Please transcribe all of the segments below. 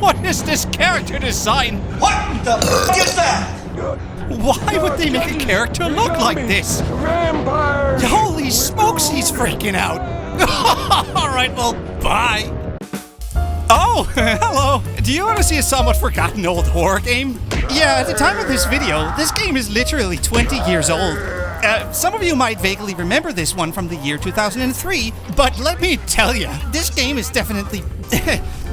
What is this character design? What the f*** is that? Why would they make a character look like this? Vampires! Holy smokes, he's freaking out. Alright, well, bye. Oh, hello. Do you want to see a somewhat forgotten old horror game? Yeah, at the time of this video, this game is literally 20 years old. Some of you might vaguely remember this one from the year 2003, but let me tell you, this game is definitely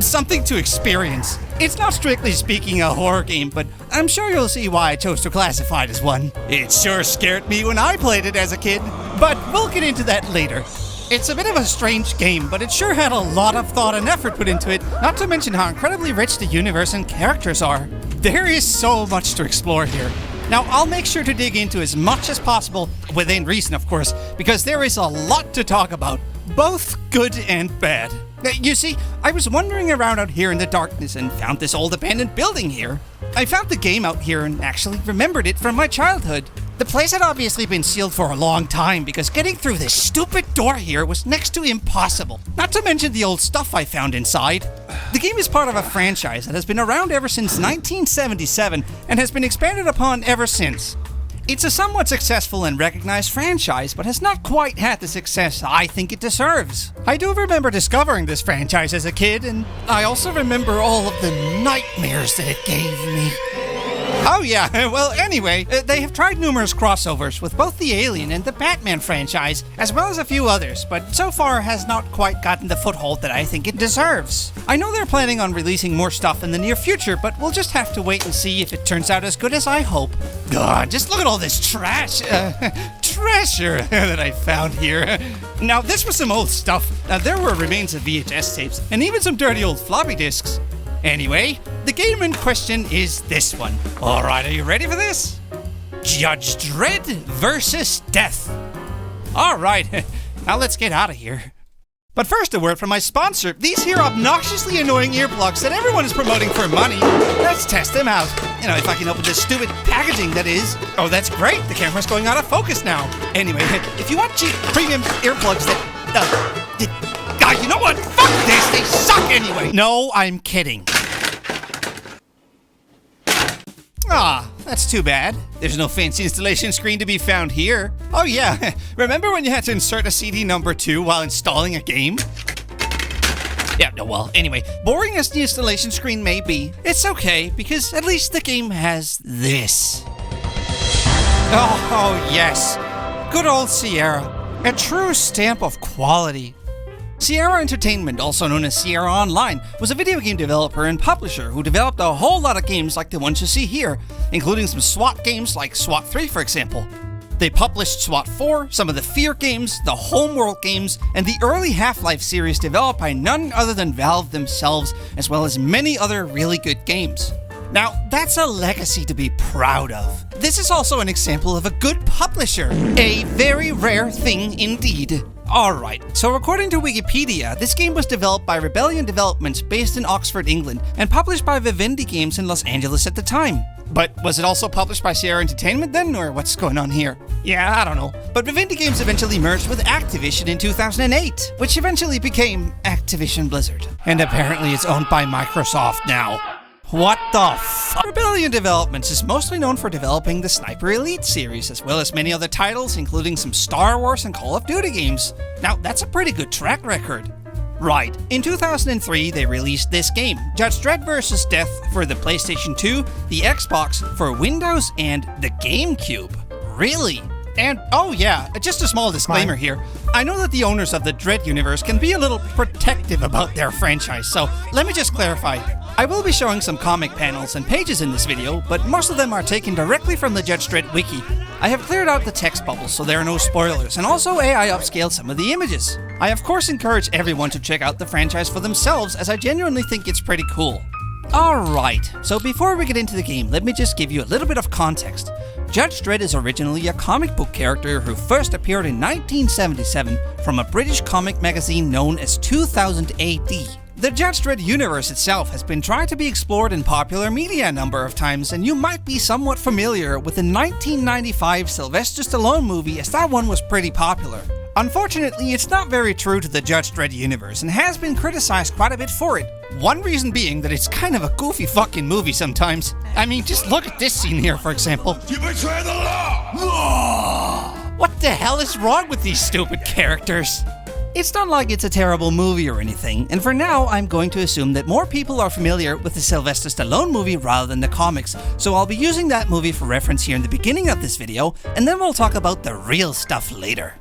something to experience. It's not strictly speaking a horror game, but I'm sure you'll see why I chose to classify it as one. It sure scared me when I played it as a kid, but we'll get into that later. It's a bit of a strange game, but it sure had a lot of thought and effort put into it, not to mention how incredibly rich the universe and characters are. There is so much to explore here. Now, I'll make sure to dig into as much as possible, within reason of course, because there is a lot to talk about, both good and bad. You see, I was wandering around out here in the darkness and found this old abandoned building here. I found the game out here and actually remembered it from my childhood. The place had obviously been sealed for a long time because getting through this stupid door here was next to impossible. Not to mention the old stuff I found inside. The game is part of a franchise that has been around ever since 1977 and has been expanded upon ever since. It's a somewhat successful and recognized franchise, but has not quite had the success I think it deserves. I do remember discovering this franchise as a kid, and I also remember all of the nightmares that it gave me. Oh yeah, well anyway, they have tried numerous crossovers with both the Alien and the Batman franchise, as well as a few others, but so far has not quite gotten the foothold that I think it deserves. I know they're planning on releasing more stuff in the near future, but we'll just have to wait and see if it turns out as good as I hope. God, just look at all this treasure that I found here. Now this was some old stuff. There were remains of VHS tapes, and even some dirty old floppy disks. Anyway, the game in question is this one. Alright, are you ready for this? Judge Dredd versus Death. Alright, now let's get out of here. But first, a word from my sponsor, these here obnoxiously annoying earplugs that everyone is promoting for money. Let's test them out. You know, if I can open this stupid packaging, that is. Oh, that's great, the camera's going out of focus now. Anyway, if you want cheap premium earplugs that, you know what? Fuck this, they suck anyway. No, I'm kidding. Ah, that's too bad. There's no fancy installation screen to be found here. Oh yeah, remember when you had to insert a CD number 2 while installing a game? Yeah, no, well, anyway, boring as the installation screen may be, it's okay, because at least the game has this. Oh yes, good old Sierra. A true stamp of quality. Sierra Entertainment, also known as Sierra Online, was a video game developer and publisher who developed a whole lot of games like the ones you see here, including some SWAT games like SWAT 3 for example. They published SWAT 4, some of the Fear games, the Homeworld games, and the early Half-Life series developed by none other than Valve themselves, as well as many other really good games. Now, that's a legacy to be proud of. This is also an example of a good publisher, a very rare thing indeed. Alright, so according to Wikipedia, this game was developed by Rebellion Developments based in Oxford, England, and published by Vivendi Games in Los Angeles at the time. But was it also published by Sierra Entertainment then, or what's going on here? Yeah, I don't know. But Vivendi Games eventually merged with Activision in 2008, which eventually became Activision Blizzard. And apparently it's owned by Microsoft now. What the fuck? Rebellion Developments is mostly known for developing the Sniper Elite series, as well as many other titles, including some Star Wars and Call of Duty games. Now, that's a pretty good track record. Right, in 2003, they released this game, Judge Dredd vs. Death for the PlayStation 2, the Xbox, for Windows, and the GameCube. Really? And, oh yeah, just a small disclaimer here. I know that the owners of the Dredd universe can be a little protective about their franchise, so let me just clarify. I will be showing some comic panels and pages in this video, but most of them are taken directly from the Judge Dredd wiki. I have cleared out the text bubbles so there are no spoilers, and also AI upscaled some of the images. I of course encourage everyone to check out the franchise for themselves, as I genuinely think it's pretty cool. Alright, so before we get into the game, let me just give you a little bit of context. Judge Dredd is originally a comic book character who first appeared in 1977 from a British comic magazine known as 2000 AD. The Judge Dredd universe itself has been tried to be explored in popular media a number of times, and you might be somewhat familiar with the 1995 Sylvester Stallone movie, as that one was pretty popular. Unfortunately, it's not very true to the Judge Dredd universe and has been criticized quite a bit for it. One reason being that it's kind of a goofy fucking movie sometimes. I mean, just look at this scene here, for example. You betray the law! What the hell is wrong with these stupid characters? It's not like it's a terrible movie or anything, and for now, I'm going to assume that more people are familiar with the Sylvester Stallone movie rather than the comics, so I'll be using that movie for reference here in the beginning of this video, and then we'll talk about the real stuff later.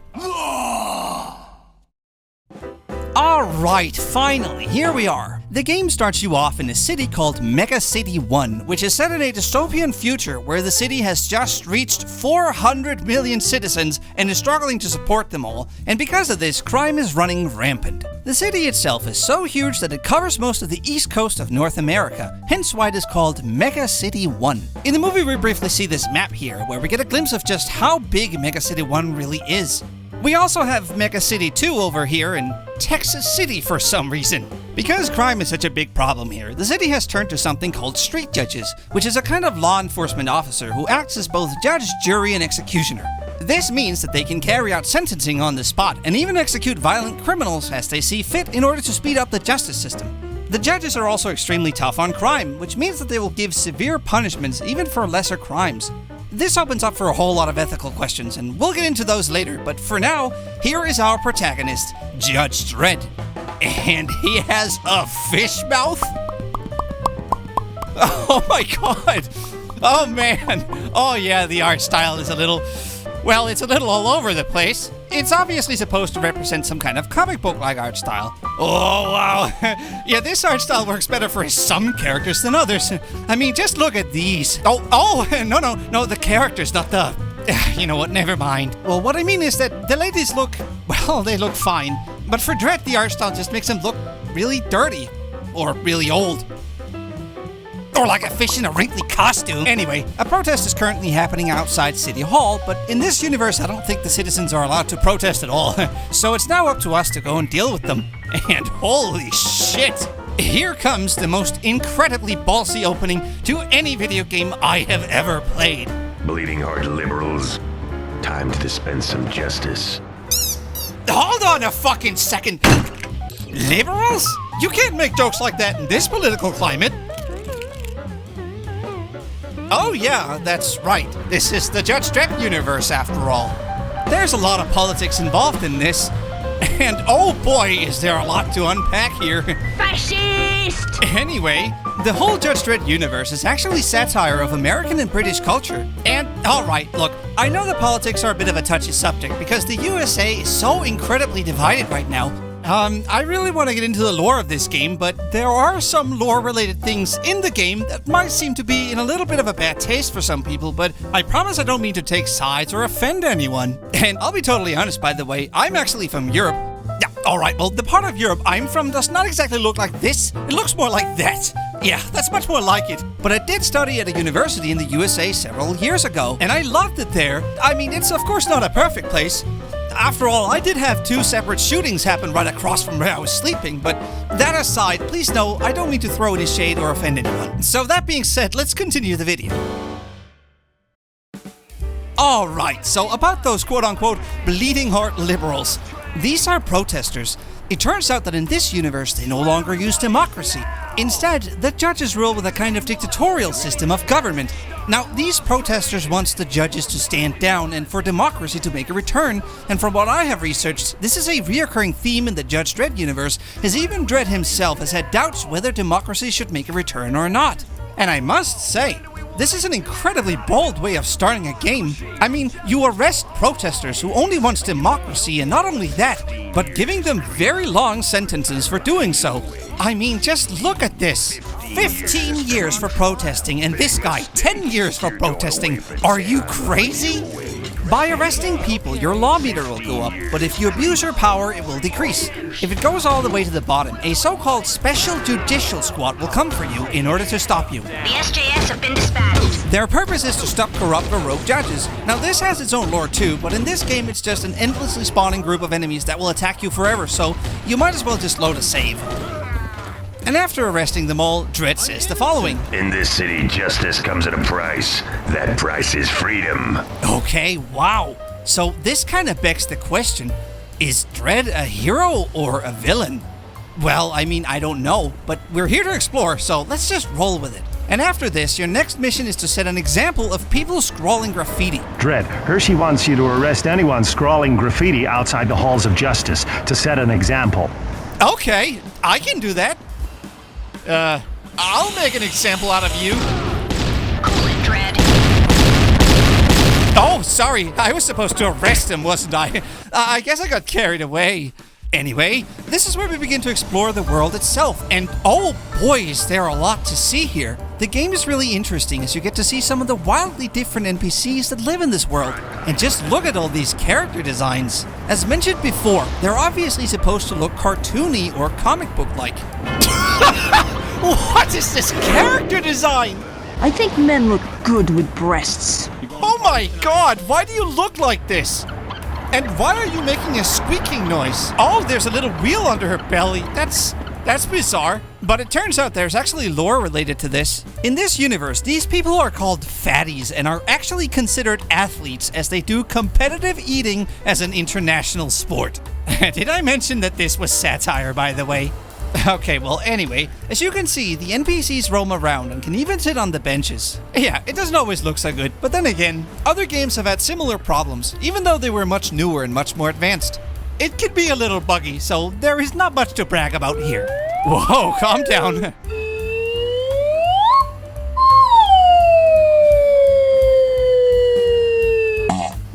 Alright, finally, here we are. The game starts you off in a city called Mega City 1, which is set in a dystopian future where the city has just reached 400 million citizens and is struggling to support them all, and because of this, crime is running rampant. The city itself is so huge that it covers most of the east coast of North America, hence why it is called Mega City 1. In the movie we briefly see this map here, where we get a glimpse of just how big Mega City 1 really is. We also have Mega City 2 over here in Texas City for some reason. Because crime is such a big problem here, the city has turned to something called street judges, which is a kind of law enforcement officer who acts as both judge, jury, and executioner. This means that they can carry out sentencing on the spot and even execute violent criminals as they see fit in order to speed up the justice system. The judges are also extremely tough on crime, which means that they will give severe punishments even for lesser crimes. This opens up for a whole lot of ethical questions, and we'll get into those later, but for now, here is our protagonist, Judge Dredd. And he has a fish mouth? Oh my god! Oh man! Oh yeah, the art style is a little all over the place. It's obviously supposed to represent some kind of comic book-like art style. Oh wow! Yeah, this art style works better for some characters than others. I mean, just look at these. No, the characters, not the... You know what, never mind. Well, what I mean is that the ladies look, well, they look fine. But for Dredd, the art style just makes them look really dirty. Or really old. Or like a fish in a wrinkly costume. Anyway, a protest is currently happening outside City Hall, but in this universe, I don't think the citizens are allowed to protest at all. So it's now up to us to go and deal with them. And holy shit! Here comes the most incredibly ballsy opening to any video game I have ever played. Bleeding heart liberals, time to dispense some justice. Hold on a fucking second. Liberals? You can't make jokes like that in this political climate. Oh yeah, that's right. This is the Judge Dredd universe after all. There's a lot of politics involved in this. And oh boy, is there a lot to unpack here. Fascist! Anyway, the whole Judge Dredd universe is actually satire of American and British culture. And, alright, look, I know that politics are a bit of a touchy subject because the USA is so incredibly divided right now. I really want to get into the lore of this game, but there are some lore-related things in the game that might seem to be in a little bit of a bad taste for some people, but I promise I don't mean to take sides or offend anyone. And I'll be totally honest, by the way, I'm actually from Europe. Yeah, alright, well, the part of Europe I'm from does not exactly look like this. It looks more like that. Yeah, that's much more like it. But I did study at a university in the USA several years ago, and I loved it there. I mean, it's of course not a perfect place. After all, I did have 2 separate shootings happen right across from where I was sleeping, but that aside, please know I don't mean to throw any shade or offend anyone. So that being said, let's continue the video. Alright, so about those quote-unquote bleeding heart liberals. These are protesters. It turns out that in this universe they no longer use democracy. Instead, the judges rule with a kind of dictatorial system of government. Now, these protesters want the judges to stand down and for democracy to make a return, and from what I have researched, this is a reoccurring theme in the Judge Dredd universe, as even Dredd himself has had doubts whether democracy should make a return or not. And I must say, this is an incredibly bold way of starting a game. I mean, you arrest protesters who only want democracy, and not only that, but giving them very long sentences for doing so. I mean, just look at this. 15 years for protesting, and this guy, 10 years for protesting. Are you crazy? By arresting people, your law meter will go up, but if you abuse your power, it will decrease. If it goes all the way to the bottom, a so-called special judicial squad will come for you in order to stop you. The SJS have been dispatched. Their purpose is to stop corrupt or rogue judges. Now this has its own lore too, but in this game it's just an endlessly spawning group of enemies that will attack you forever, so you might as well just load a save. And after arresting them all, Dredd says the following. In this city, justice comes at a price. That price is freedom. Okay, wow. So this kind of begs the question, Is Dredd a hero or a villain? Well, I mean, I don't know, but we're here to explore, so let's just roll with it. And after this, your next mission is to set an example of people scrawling graffiti. Dredd, Hershey wants you to arrest anyone scrawling graffiti outside the halls of justice to set an example. Okay, I can do that. I'll make an example out of you. Cool it, Dredd. Oh, sorry, I was supposed to arrest him, wasn't I? I guess I got carried away. Anyway, this is where we begin to explore the world itself, and oh boy, is there a lot to see here. The game is really interesting as you get to see some of the wildly different NPCs that live in this world. And just look at all these character designs. As mentioned before, they're obviously supposed to look cartoony or comic book-like. What is this character design? I think men look good with breasts. Oh my god, why do you look like this? And why are you making a squeaking noise? Oh, there's a little wheel under her belly. That's bizarre. But it turns out there's actually lore related to this. In this universe, these people are called fatties and are actually considered athletes as they do competitive eating as an international sport. Did I mention that this was satire, by the way? Okay, well, anyway, as you can see, the NPCs roam around and can even sit on the benches. Yeah, it doesn't always look so good, but then again, other games have had similar problems, even though they were much newer and much more advanced. It could be a little buggy, so there is not much to brag about here. Whoa, calm down.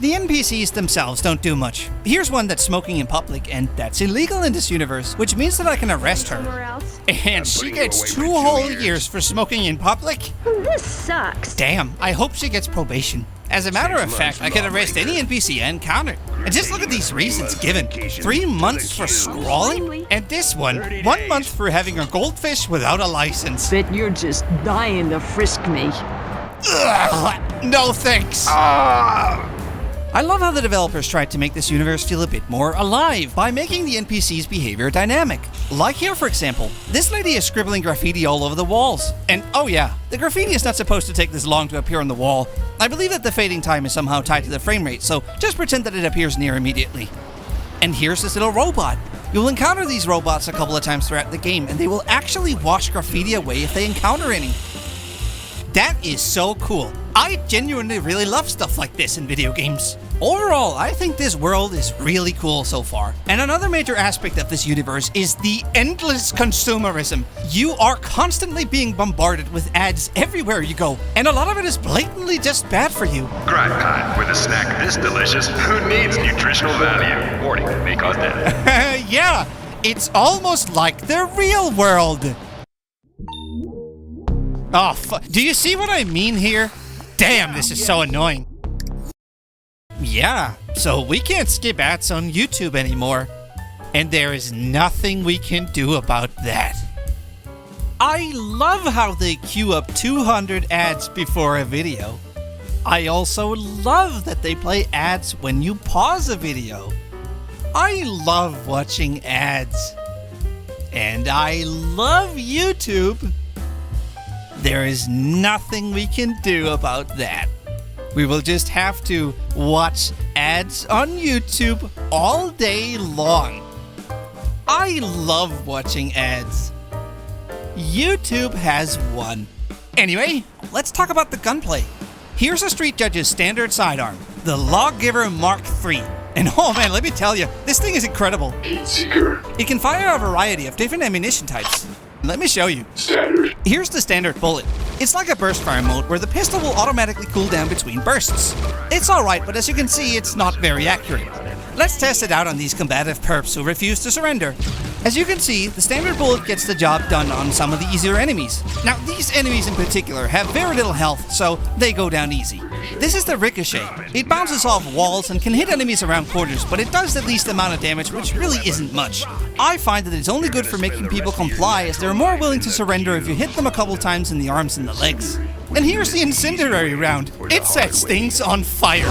The NPCs themselves don't do much. Here's one that's smoking in public, and that's illegal in this universe, which means that I can arrest her. And she gets 2 whole years for smoking in public? This sucks. Damn, I hope she gets probation. As a matter of fact, I can arrest any NPC I encounter. And just look at these reasons given. 3 months for scrawling, and this one, 1 month for having a goldfish without a license. Bet you're just dying to frisk me. Ugh, no thanks. I love how the developers tried to make this universe feel a bit more alive by making the NPC's behavior dynamic. Like here, for example, this lady is scribbling graffiti all over the walls. And oh yeah, the graffiti is not supposed to take this long to appear on the wall. I believe that the fading time is somehow tied to the frame rate, so just pretend that it appears near immediately. And here's this little robot. You'll encounter these robots a couple of times throughout the game, and they will actually wash graffiti away if they encounter any. That is so cool. I genuinely really love stuff like this in video games. Overall, I think this world is really cool so far. And another major aspect of this universe is the endless consumerism. You are constantly being bombarded with ads everywhere you go, and a lot of it is blatantly just bad for you. Grind time with a snack this delicious. Who needs nutritional value? Warning, may cause death. Yeah, it's almost like the real world. Oh, do you see what I mean here? Damn, this is so annoying. Yeah, so we can't skip ads on YouTube anymore. And there is nothing we can do about that. I love how they queue up 200 ads before a video. I also love that they play ads when you pause a video. I love watching ads. And I love YouTube. There is nothing we can do about that. We will just have to watch ads on YouTube all day long. I love watching ads. YouTube has won. Anyway, let's talk about the gunplay. Here's a street judge's standard sidearm, the Lawgiver Mark III. And oh man, let me tell you, this thing is incredible. It can fire a variety of different ammunition types. Let me show you. Standard. Here's the standard bullet. It's like a burst fire mode where the pistol will automatically cool down between bursts. It's alright, but as you can see, it's not very accurate. Let's test it out on these combative perps who refuse to surrender. As you can see, the standard bullet gets the job done on some of the easier enemies. Now, these enemies in particular have very little health, so they go down easy. This is the ricochet. It bounces off walls and can hit enemies around corners, but it does the least amount of damage, which really isn't much. I find that it's only good for making people comply, as they're more willing to surrender if you hit them a couple times in the arms and the legs. And here's the incendiary round. It sets things on fire.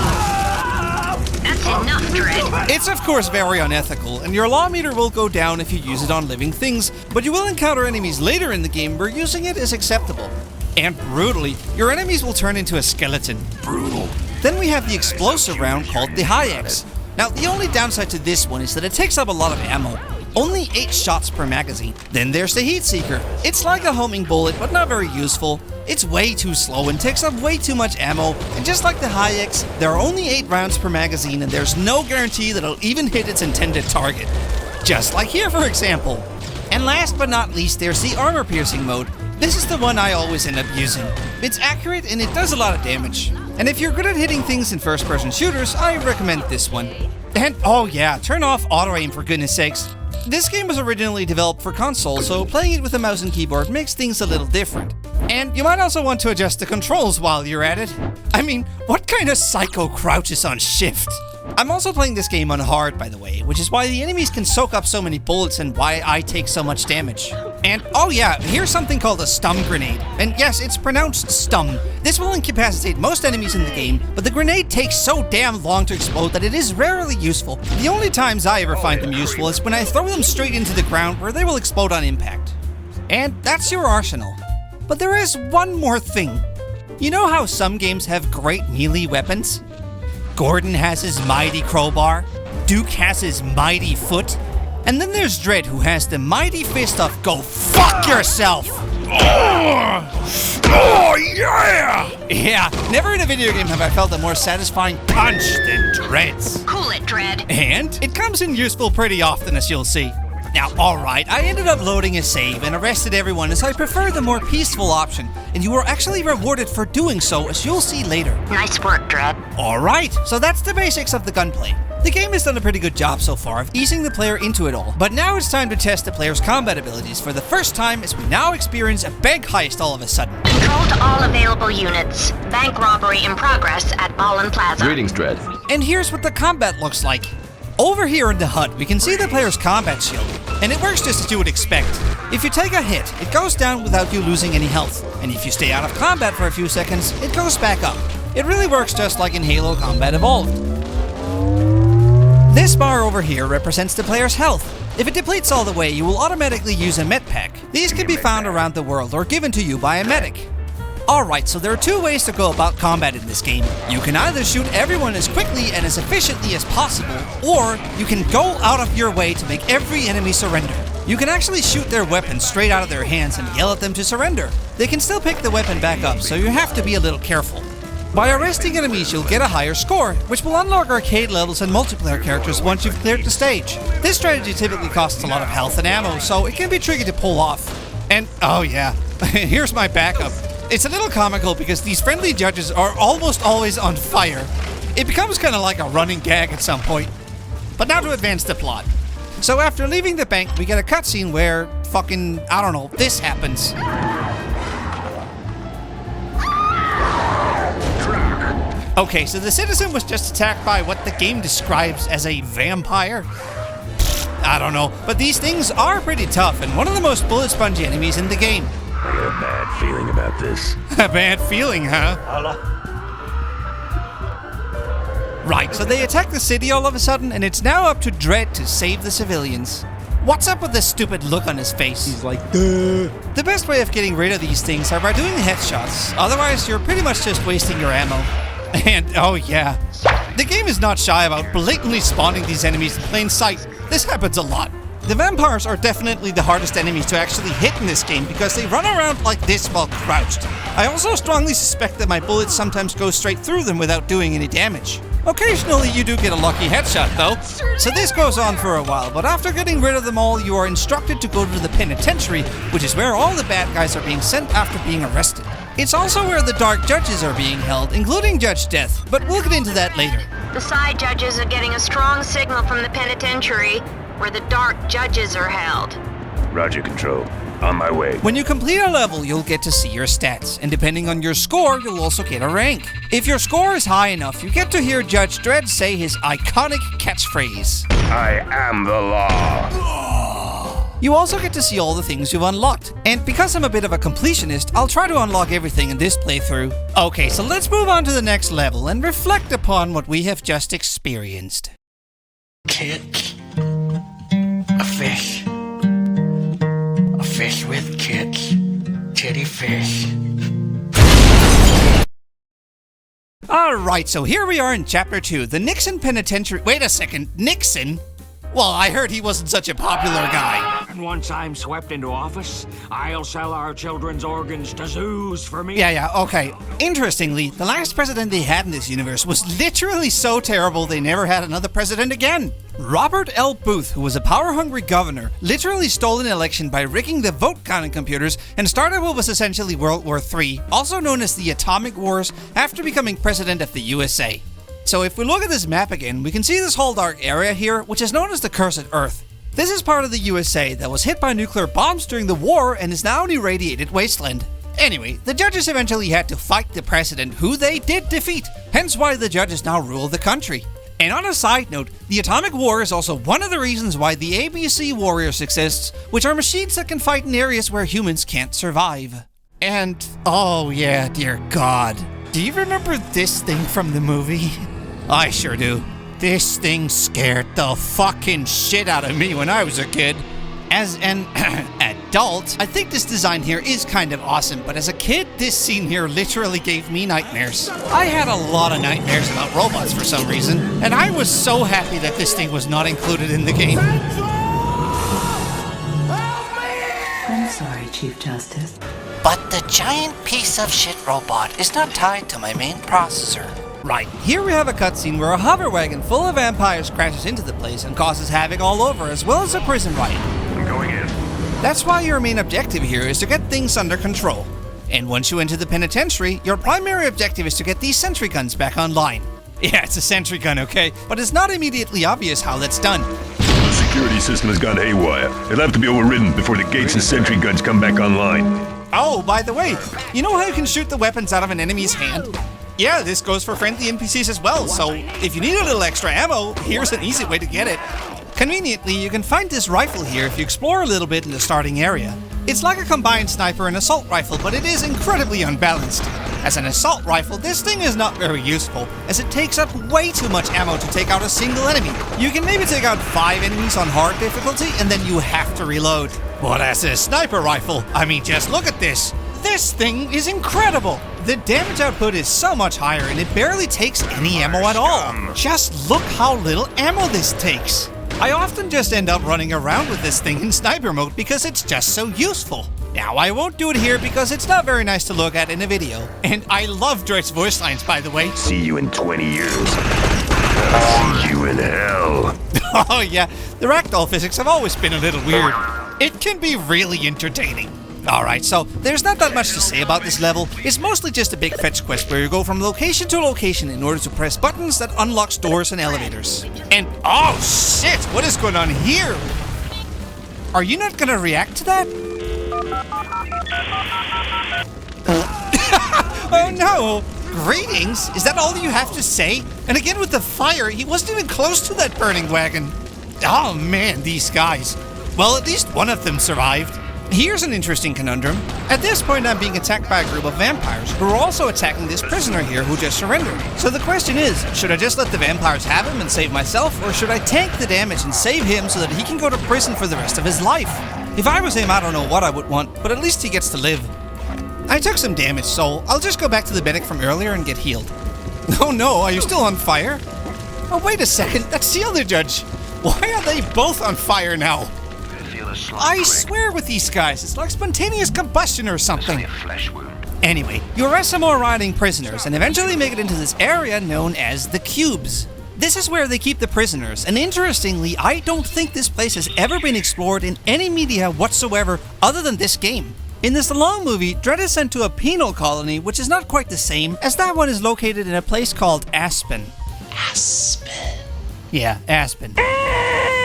That's enough, Dredd. It's of course very unethical, and your law meter will go down if you use it on living things, but you will encounter enemies later in the game where using it is acceptable. And brutally, your enemies will turn into a skeleton. Brutal. Then we have the explosive round called the High X. Now, the only downside to this one is that it takes up a lot of ammo. Only 8 shots per magazine. Then there's the heat seeker. It's like a homing bullet, but not very useful. It's way too slow and takes up way too much ammo, and just like the Hayeks, there are only 8 rounds per magazine and there's no guarantee that it'll even hit its intended target. Just like here, for example. And last but not least, there's the armor-piercing mode. This is the one I always end up using. It's accurate and it does a lot of damage. And if you're good at hitting things in first-person shooters, I recommend this one. And oh yeah, turn off auto-aim for goodness sakes. This game was originally developed for console, so playing it with a mouse and keyboard makes things a little different. And you might also want to adjust the controls while you're at it. I mean, what kind of psycho crouches on shift? I'm also playing this game on hard, by the way, which is why the enemies can soak up so many bullets and why I take so much damage. And oh yeah, here's something called a stun grenade. And yes, it's pronounced stun. This will incapacitate most enemies in the game, but the grenade takes so damn long to explode that it is rarely useful. The only times I ever find them useful is when I throw them straight into the ground where they will explode on impact. And that's your arsenal. But there is one more thing. You know how some games have great melee weapons? Gordon has his mighty crowbar, Duke has his mighty foot, and then there's Dredd who has the mighty fist of go fuck yourself! Oh yeah! Yeah, never in a video game have I felt a more satisfying punch than Dredd's. Cool it, Dredd. And it comes in useful pretty often, as you'll see. Now, alright, I ended up loading a save and arrested everyone as I prefer the more peaceful option, and you were actually rewarded for doing so, as you'll see later. Nice work, Dredd. Alright, so that's the basics of the Gunplay. The game has done a pretty good job so far of easing the player into it all, but now it's time to test the player's combat abilities for the first time as we now experience a bank heist all of a sudden. Control to all available units. Bank robbery in progress at Ballin Plaza. Greetings, Dredd. And here's what the combat looks like. Over here in the HUD, we can see the player's combat shield, and it works just as you would expect. If you take a hit, it goes down without you losing any health, and if you stay out of combat for a few seconds, it goes back up. It really works just like in Halo Combat Evolved. This bar over here represents the player's health. If it depletes all the way, you will automatically use a med pack. These can be found around the world or given to you by a medic. Alright, so there are 2 ways to go about combat in this game. You can either shoot everyone as quickly and as efficiently as possible, or you can go out of your way to make every enemy surrender. You can actually shoot their weapons straight out of their hands and yell at them to surrender. They can still pick the weapon back up, so you have to be a little careful. By arresting enemies, you'll get a higher score, which will unlock arcade levels and multiplayer characters once you've cleared the stage. This strategy typically costs a lot of health and ammo, so it can be tricky to pull off. And, oh yeah, here's my backup. It's a little comical because these friendly judges are almost always on fire. It becomes kind of like a running gag at some point. But now to advance the plot. So after leaving the bank, we get a cutscene where fucking, I don't know, this happens. Okay, so the citizen was just attacked by what the game describes as a vampire. I don't know, but these things are pretty tough and one of the most bullet spongy enemies in the game. I got a bad feeling about this. A bad feeling, huh? Right, so they attack the city all of a sudden, and it's now up to Dredd to save the civilians. What's up with this stupid look on his face? He's like, duh. The best way of getting rid of these things are by doing headshots. Otherwise, you're pretty much just wasting your ammo. And, oh yeah, the game is not shy about blatantly spawning these enemies in plain sight. This happens a lot. The vampires are definitely the hardest enemies to actually hit in this game because they run around like this while crouched. I also strongly suspect that my bullets sometimes go straight through them without doing any damage. Occasionally you do get a lucky headshot though. So this goes on for a while, but after getting rid of them all, you are instructed to go to the penitentiary, which is where all the bad guys are being sent after being arrested. It's also where the dark judges are being held, including Judge Death, but we'll get into that later. The side judges are getting a strong signal from the penitentiary where the dark judges are held. Roger, Control. On my way. When you complete a level, you'll get to see your stats, and depending on your score, you'll also get a rank. If your score is high enough, you get to hear Judge Dredd say his iconic catchphrase. I am the law. You also get to see all the things you've unlocked, and because I'm a bit of a completionist, I'll try to unlock everything in this playthrough. Okay, so let's move on to the next level and reflect upon what we have just experienced. Tits. A fish. A fish with tits. Titty fish. Alright, so here we are in Chapter 2, the Nixon Penitentiary. Wait a second, Nixon? Well, I heard he wasn't such a popular guy. And once I'm swept into office, I'll sell our children's organs to zoos for me. Yeah, okay. Interestingly, the last president they had in this universe was literally so terrible they never had another president again. Robert L. Booth, who was a power-hungry governor, literally stole an election by rigging the vote-counting computers and started what was essentially World War III, also known as the Atomic Wars, after becoming president of the USA. So if we look at this map again, we can see this whole dark area here, which is known as the Cursed Earth. This is part of the USA that was hit by nuclear bombs during the war and is now an irradiated wasteland. Anyway, the judges eventually had to fight the president, who they did defeat, hence why the judges now rule the country. And on a side note, the Atomic War is also one of the reasons why the ABC Warriors exists, which are machines that can fight in areas where humans can't survive. And, oh yeah, dear God. Do you remember this thing from the movie? I sure do. This thing scared the fucking shit out of me when I was a kid. As an adult, I think this design here is kind of awesome, but as a kid, this scene here literally gave me nightmares. I had a lot of nightmares about robots for some reason, and I was so happy that this thing was not included in the game. I'm sorry, Chief Justice. But the giant piece of shit robot is not tied to my main processor. Right, here we have a cutscene where a hover wagon full of vampires crashes into the place and causes havoc all over, as well as a prison riot. I'm going in. That's why your main objective here is to get things under control. And once you enter the penitentiary, your primary objective is to get these sentry guns back online. Yeah, it's a sentry gun, okay? But it's not immediately obvious how that's done. The security system has gone haywire. It'll have to be overridden before the gates and sentry guns come back online. Oh, by the way, you know how you can shoot the weapons out of an enemy's hand? Yeah, this goes for friendly NPCs as well, so if you need a little extra ammo, here's an easy way to get it. Conveniently, you can find this rifle here if you explore a little bit in the starting area. It's like a combined sniper and assault rifle, but it is incredibly unbalanced. As an assault rifle, this thing is not very useful, as it takes up way too much ammo to take out a single enemy. You can maybe take out 5 enemies on hard difficulty, and then you have to reload. But as a sniper rifle, I mean, just look at this. This thing is incredible! The damage output is so much higher and it barely takes any ammo at all. Just look how little ammo this takes. I often just end up running around with this thing in sniper mode because it's just so useful. Now, I won't do it here because it's not very nice to look at in a video. And I love Dredd's voice lines, by the way. See you in 20 years. I'll see you in hell. Oh yeah, the ragdoll physics have always been a little weird. It can be really entertaining. Alright, so there's not that much to say about this level. It's mostly just a big fetch quest where you go from location to location in order to press buttons that unlocks doors and elevators. And oh shit, what is going on here? Are you not gonna react to that? Oh no! Greetings? Is that all you have to say? And again with the fire, he wasn't even close to that burning wagon. Oh man, these guys. Well, at least one of them survived. Here's an interesting conundrum. At this point, I'm being attacked by a group of vampires who are also attacking this prisoner here who just surrendered. So the question is, should I just let the vampires have him and save myself, or should I tank the damage and save him so that he can go to prison for the rest of his life? If I was him, I don't know what I would want, but at least he gets to live. I took some damage, so I'll just go back to the medic from earlier and get healed. Oh no, are you still on fire? Oh, wait a second, that's the other judge. Why are they both on fire now? I swear with these guys, it's like spontaneous combustion or something. Anyway, you arrest some more rioting prisoners and eventually make it into this area known as the Cubes. This is where they keep the prisoners, and interestingly, I don't think this place has ever been explored in any media whatsoever other than this game. In this long movie, Dredd is sent to a penal colony, which is not quite the same, as that one is located in a place called Aspen. Aspen. Yeah, Aspen.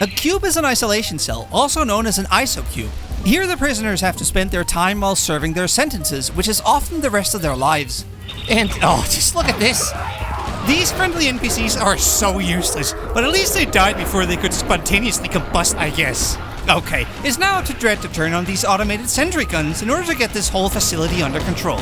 A cube is an isolation cell, also known as an isocube. Here the prisoners have to spend their time while serving their sentences, which is often the rest of their lives. And, oh, just look at this. These friendly NPCs are so useless, but at least they died before they could spontaneously combust, I guess. Okay, it's now up to Dredd to turn on these automated sentry guns in order to get this whole facility under control.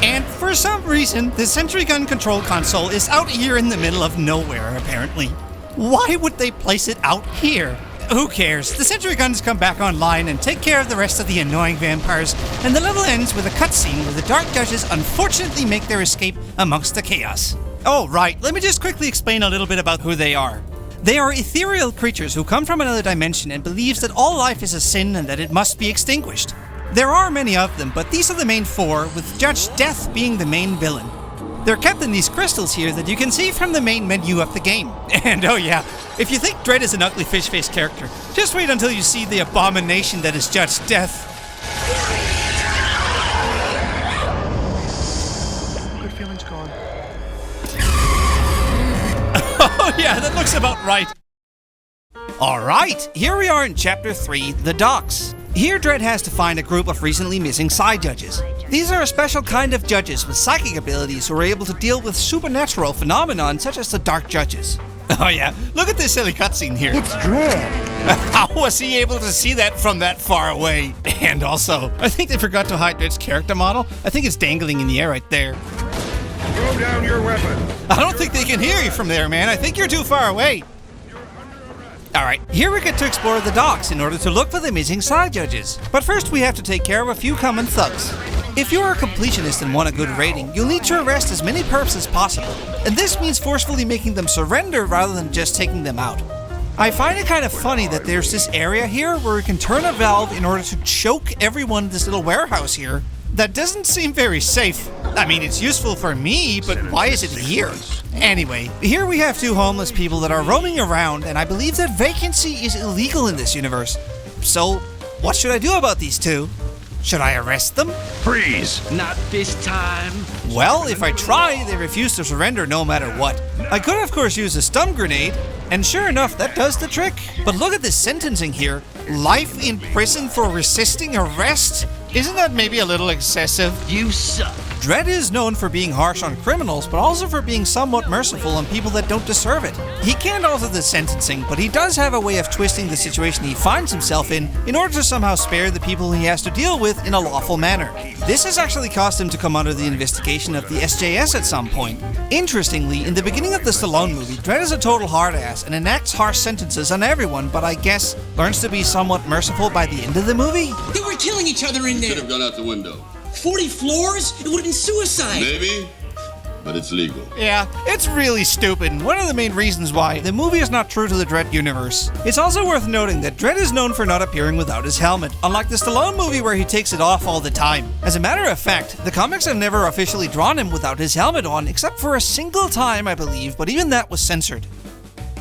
And for some reason, the sentry gun control console is out here in the middle of nowhere, apparently. Why would they place it out here? Who cares? The sentry guns come back online and take care of the rest of the annoying vampires, and the level ends with a cutscene where the Dark Judges unfortunately make their escape amongst the chaos. Oh, right. Let me just quickly explain a little bit about who they are. They are ethereal creatures who come from another dimension and believes that all life is a sin and that it must be extinguished. There are many of them, but these are the main four, with Judge Death being the main villain. They're kept in these crystals here that you can see from the main menu of the game. And oh yeah, if you think Dredd is an ugly fish-faced character, just wait until you see the abomination that is Judge Death. Good feelings gone. Oh yeah, that looks about right. Alright, here we are in Chapter 3, The Docks. Here Dredd has to find a group of recently missing side judges. These are a special kind of judges with psychic abilities who are able to deal with supernatural phenomenon such as the Dark Judges. Oh yeah, look at this silly cutscene here. It's Dredd. How was he able to see that from that far away? And also, I think they forgot to hide Dredd's character model. I think it's dangling in the air right there. Throw down your weapon. I don't think they can hear you from there, man. I think you're too far away. Alright, here we get to explore the docks in order to look for the missing side judges. But first we have to take care of a few common thugs. If you're a completionist and want a good rating, you'll need to arrest as many perps as possible. And this means forcefully making them surrender rather than just taking them out. I find it kind of funny that there's this area here where you can turn a valve in order to choke everyone in this little warehouse here. That doesn't seem very safe. I mean, it's useful for me, but why is it here? Anyway, here we have two homeless people that are roaming around, and I believe that vacancy is illegal in this universe. So, what should I do about these two? Should I arrest them? Freeze! Not this time. Well, if I try, they refuse to surrender no matter what. I could, of course, use a stun grenade, and sure enough, that does the trick. But look at this sentencing here. Life in prison for resisting arrest? Isn't that maybe a little excessive? You suck. Dredd is known for being harsh on criminals, but also for being somewhat merciful on people that don't deserve it. He can't alter the sentencing, but he does have a way of twisting the situation he finds himself in order to somehow spare the people he has to deal with in a lawful manner. This has actually caused him to come under the investigation of the SJS at some point. Interestingly, in the beginning of the Stallone movie, Dredd is a total hard-ass and enacts harsh sentences on everyone, but I guess learns to be somewhat merciful by the end of the movie? They were killing each other in there. Could have gone out the window. 40 floors? It would have been suicide. Maybe, but it's legal. Yeah, it's really stupid, and one of the main reasons why the movie is not true to the Dredd universe. It's also worth noting that Dredd is known for not appearing without his helmet, unlike the Stallone movie where he takes it off all the time. As a matter of fact, the comics have never officially drawn him without his helmet on, except for a single time, I believe, but even that was censored.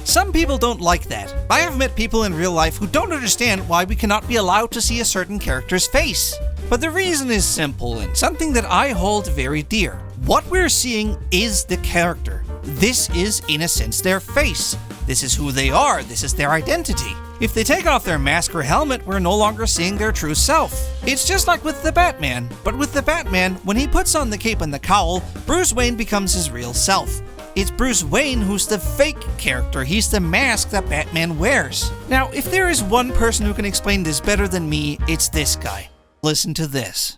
Some people don't like that. I have met people in real life who don't understand why we cannot be allowed to see a certain character's face. But the reason is simple and something that I hold very dear. What we're seeing is the character. This is, in a sense, their face. This is who they are. This is their identity. If they take off their mask or helmet, we're no longer seeing their true self. It's just like with the Batman. But with the Batman, when he puts on the cape and the cowl, Bruce Wayne becomes his real self. It's Bruce Wayne who's the fake character. He's the mask that Batman wears. Now, if there is one person who can explain this better than me, it's this guy. Listen to this.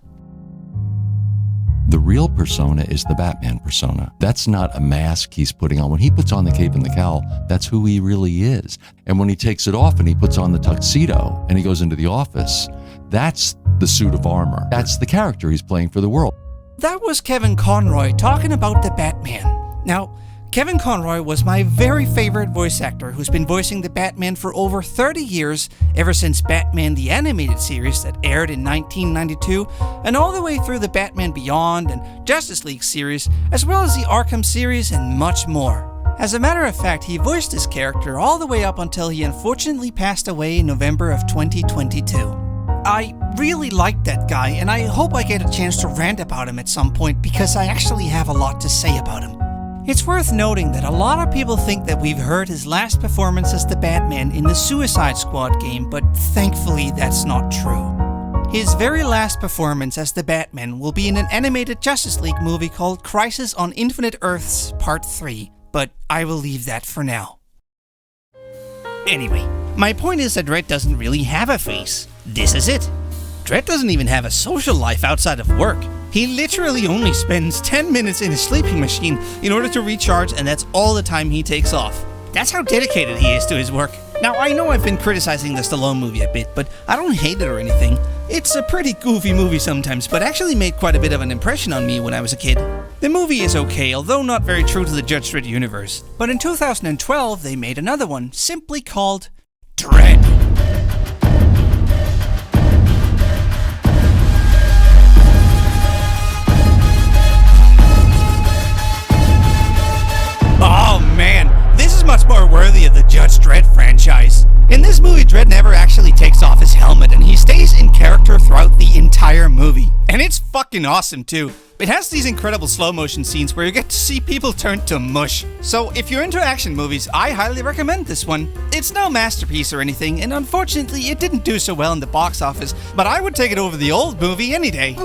The real persona is the Batman persona. That's not a mask he's putting on. When he puts on the cape and the cowl, that's who he really is. And when he takes it off and he puts on the tuxedo and he goes into the office, that's the suit of armor. That's the character he's playing for the world. That was Kevin Conroy talking about the Batman. Now, Kevin Conroy was my very favorite voice actor who's been voicing the Batman for over 30 years, ever since Batman the Animated Series that aired in 1992, and all the way through the Batman Beyond and Justice League series, as well as the Arkham series and much more. As a matter of fact, he voiced this character all the way up until he unfortunately passed away in November of 2022. I really like that guy, and I hope I get a chance to rant about him at some point because I actually have a lot to say about him. It's worth noting that a lot of people think that we've heard his last performance as the Batman in the Suicide Squad game, but thankfully that's not true. His very last performance as the Batman will be in an animated Justice League movie called Crisis on Infinite Earths Part 3, but I will leave that for now. Anyway, my point is that Dredd doesn't really have a face. This is it. Dredd doesn't even have a social life outside of work. He literally only spends 10 minutes in his sleeping machine in order to recharge, and that's all the time he takes off. That's how dedicated he is to his work. Now, I know I've been criticizing the Stallone movie a bit, but I don't hate it or anything. It's a pretty goofy movie sometimes, but actually made quite a bit of an impression on me when I was a kid. The movie is okay, although not very true to the Judge Dredd universe. But in 2012, they made another one, simply called Dredd. Oh man, this is much more worthy of the Judge Dredd franchise. In this movie, Dredd never actually takes off his helmet, and he stays in character throughout the entire movie. And it's fucking awesome too. It has these incredible slow motion scenes where you get to see people turn to mush. So if you're into action movies, I highly recommend this one. It's no masterpiece or anything, and unfortunately it didn't do so well in the box office, but I would take it over the old movie any day.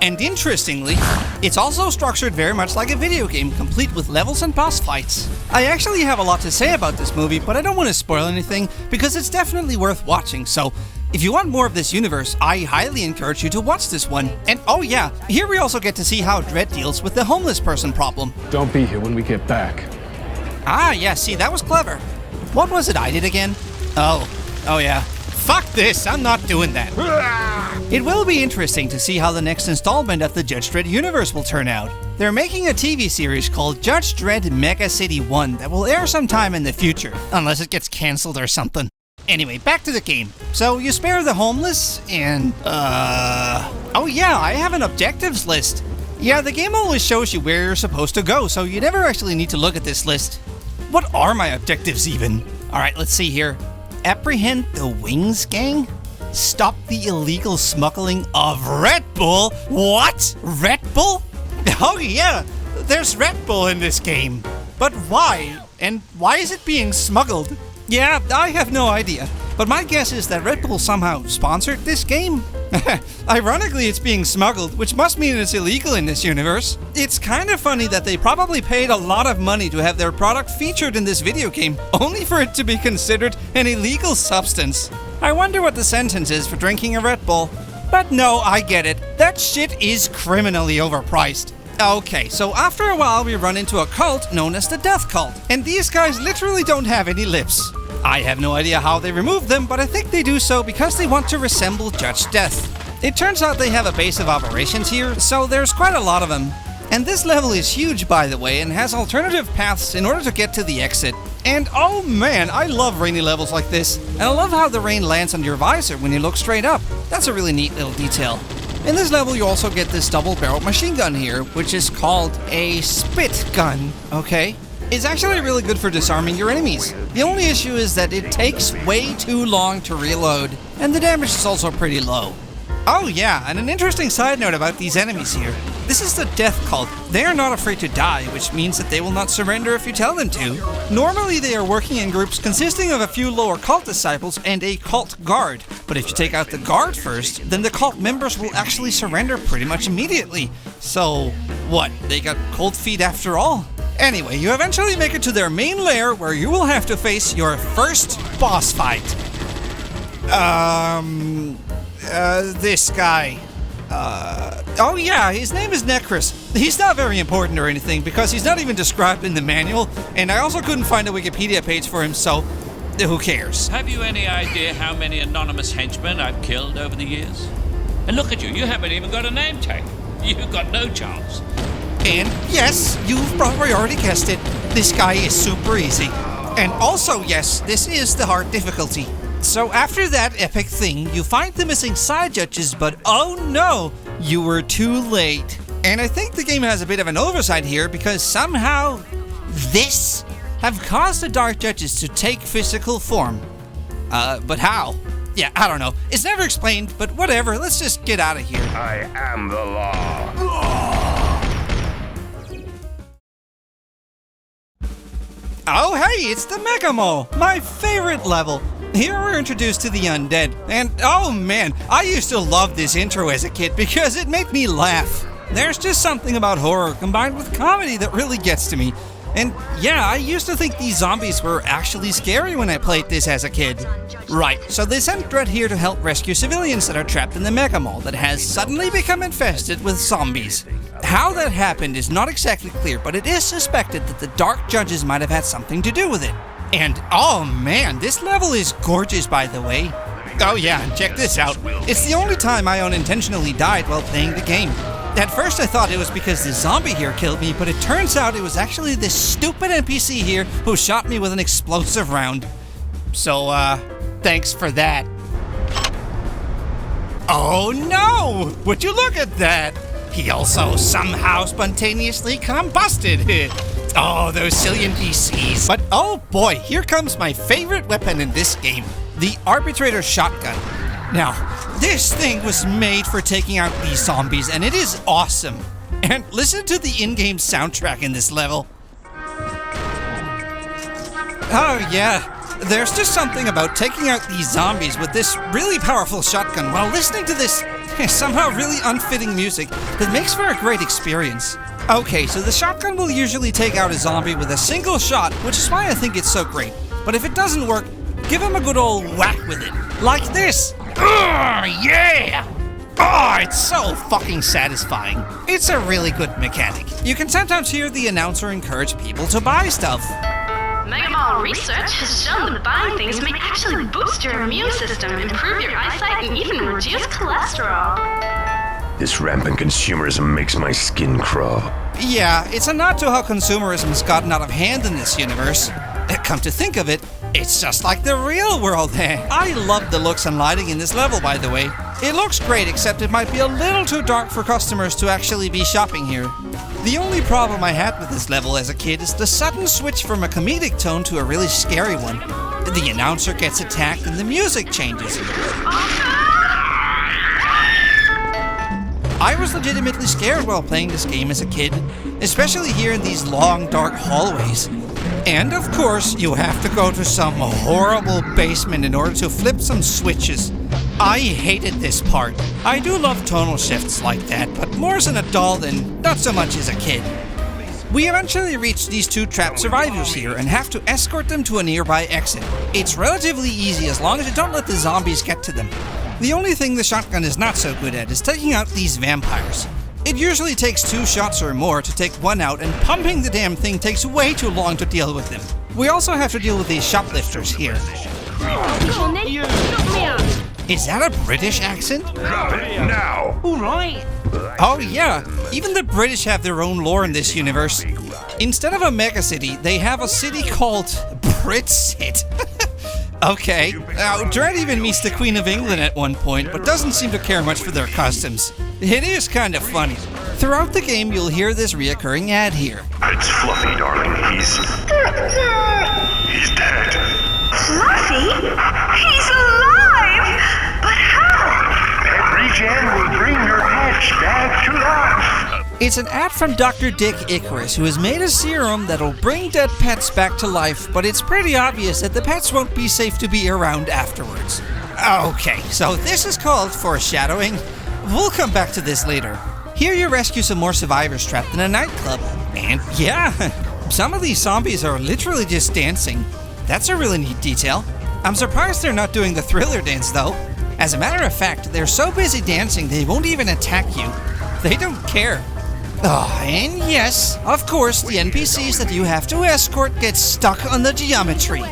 And interestingly, it's also structured very much like a video game, complete with levels and boss fights. I actually have a lot to say about this movie, but I don't want to spoil anything because it's definitely worth watching, so if you want more of this universe, I highly encourage you to watch this one. And oh yeah, here we also get to see how Dredd deals with the homeless person problem. Don't be here when we get back. Ah yeah, see, that was clever. What was it I did again? Oh yeah. Fuck this, I'm not doing that. It will be interesting to see how the next installment of the Judge Dredd universe will turn out. They're making a TV series called Judge Dredd Mega City 1 that will air sometime in the future, unless it gets cancelled or something. Anyway, back to the game. So you spare the homeless and, oh yeah, I have an objectives list. Yeah, the game always shows you where you're supposed to go, so you never actually need to look at this list. What are my objectives even? Alright, let's see here. Apprehend the Wings Gang? Stop the illegal smuggling of Red Bull? What? Red Bull? Oh yeah, there's Red Bull in this game. But why? And why is it being smuggled? Yeah, I have no idea. But my guess is that Red Bull somehow sponsored this game. Ironically, it's being smuggled, which must mean it's illegal in this universe. It's kind of funny that they probably paid a lot of money to have their product featured in this video game, only for it to be considered an illegal substance. I wonder what the sentence is for drinking a Red Bull. But no, I get it. That shit is criminally overpriced. Okay, so after a while we run into a cult known as the Death Cult, and these guys literally don't have any lips. I have no idea how they removed them, but I think they do so because they want to resemble Judge Death. It turns out they have a base of operations here, so there's quite a lot of them. And this level is huge, by the way, and has alternative paths in order to get to the exit. And oh man, I love rainy levels like this, and I love how the rain lands on your visor when you look straight up. That's a really neat little detail. In this level, you also get this double-barreled machine gun here, which is called a spit gun, okay? It's actually really good for disarming your enemies. The only issue is that it takes way too long to reload, and the damage is also pretty low. Oh yeah, and an interesting side note about these enemies here. This is the Death Cult. They are not afraid to die, which means that they will not surrender if you tell them to. Normally they are working in groups consisting of a few lower cult disciples and a cult guard. But if you take out the guard first, then the cult members will actually surrender pretty much immediately. So, what, they got cold feet after all? Anyway, you eventually make it to their main lair where you will have to face your first boss fight. This guy. Oh yeah, his name is Necrus. He's not very important or anything because he's not even described in the manual, and I also couldn't find a Wikipedia page for him, so who cares? Have you any idea how many anonymous henchmen I've killed over the years? And look at you, you haven't even got a name tag. You've got no chance. And yes, you've probably already guessed it, this guy is super easy. And also, yes, this is the hard difficulty. So after that epic thing, you find the missing side judges, but oh no, you were too late. And I think the game has a bit of an oversight here because somehow this have caused the Dark Judges to take physical form. But how? Yeah, I don't know. It's never explained, but whatever, let's just get out of here. I am the law. Oh hey, it's the Mega Mall, my favorite level. Here we're introduced to the undead, and oh man, I used to love this intro as a kid because it made me laugh. There's just something about horror combined with comedy that really gets to me. And yeah, I used to think these zombies were actually scary when I played this as a kid. Right, so they sent Dredd here to help rescue civilians that are trapped in the Mega Mall that has suddenly become infested with zombies. How that happened is not exactly clear, but it is suspected that the Dark Judges might have had something to do with it. And oh man, this level is gorgeous, by the way. Oh yeah, and check this out. It's the only time I unintentionally died while playing the game. At first I thought it was because the zombie here killed me, but it turns out it was actually this stupid NPC here who shot me with an explosive round. So, thanks for that. Oh no! Would you look at that? He also somehow spontaneously combusted. Oh, those silly NPCs. But oh boy, here comes my favorite weapon in this game. The Arbitrator Shotgun. Now, this thing was made for taking out these zombies, and it is awesome. And listen to the in-game soundtrack in this level. Oh yeah, there's just something about taking out these zombies with this really powerful shotgun while listening to this somehow really unfitting music that makes for a great experience. Okay, so the shotgun will usually take out a zombie with a single shot, which is why I think it's so great. But if it doesn't work, give him a good old whack with it. Like this. Yeah! Oh, it's so fucking satisfying. It's a really good mechanic. You can sometimes hear the announcer encourage people to buy stuff. Megamall research has shown that buying things may actually boost your immune system, improve your eyesight, and even reduce cholesterol. This rampant consumerism makes my skin crawl. Yeah, it's a nod to how consumerism has gotten out of hand in this universe. Come to think of it, it's just like the real world. I love the looks and lighting in this level, by the way. It looks great, except it might be a little too dark for customers to actually be shopping here. The only problem I had with this level as a kid is the sudden switch from a comedic tone to a really scary one. The announcer gets attacked and the music changes. I was legitimately scared while playing this game as a kid, especially here in these long, dark hallways. And of course, you have to go to some horrible basement in order to flip some switches. I hated this part. I do love tonal shifts like that, but more as an adult and not so much as a kid. We eventually reach these two trapped survivors here and have to escort them to a nearby exit. It's relatively easy as long as you don't let the zombies get to them. The only thing the shotgun is not so good at is taking out these vampires. It usually takes 2 shots or more to take one out, and pumping the damn thing takes way too long to deal with them. We also have to deal with these shoplifters here. Is that a British accent? Drop it now! Alright. Oh yeah, even the British have their own lore in this universe. Instead of a megacity, they have a city called Britsit. Okay, now Dredd even meets the Queen of England at one point, but doesn't seem to care much for their customs. It is kind of funny. Throughout the game, you'll hear this reoccurring ad here. It's Fluffy, darling. He's dead. Fluffy? He's alive! But how? Regen will bring your pets back to life. It's an ad from Dr. Dick Icarus, who has made a serum that'll bring dead pets back to life, but it's pretty obvious that the pets won't be safe to be around afterwards. Okay, so this is called foreshadowing. We'll come back to this later. Here you rescue some more survivors trapped in a nightclub. And yeah, some of these zombies are literally just dancing. That's a really neat detail. I'm surprised they're not doing the Thriller dance though. As a matter of fact, they're so busy dancing they won't even attack you. They don't care. Oh, and yes, of course, the NPCs that you have to escort get stuck on the geometry.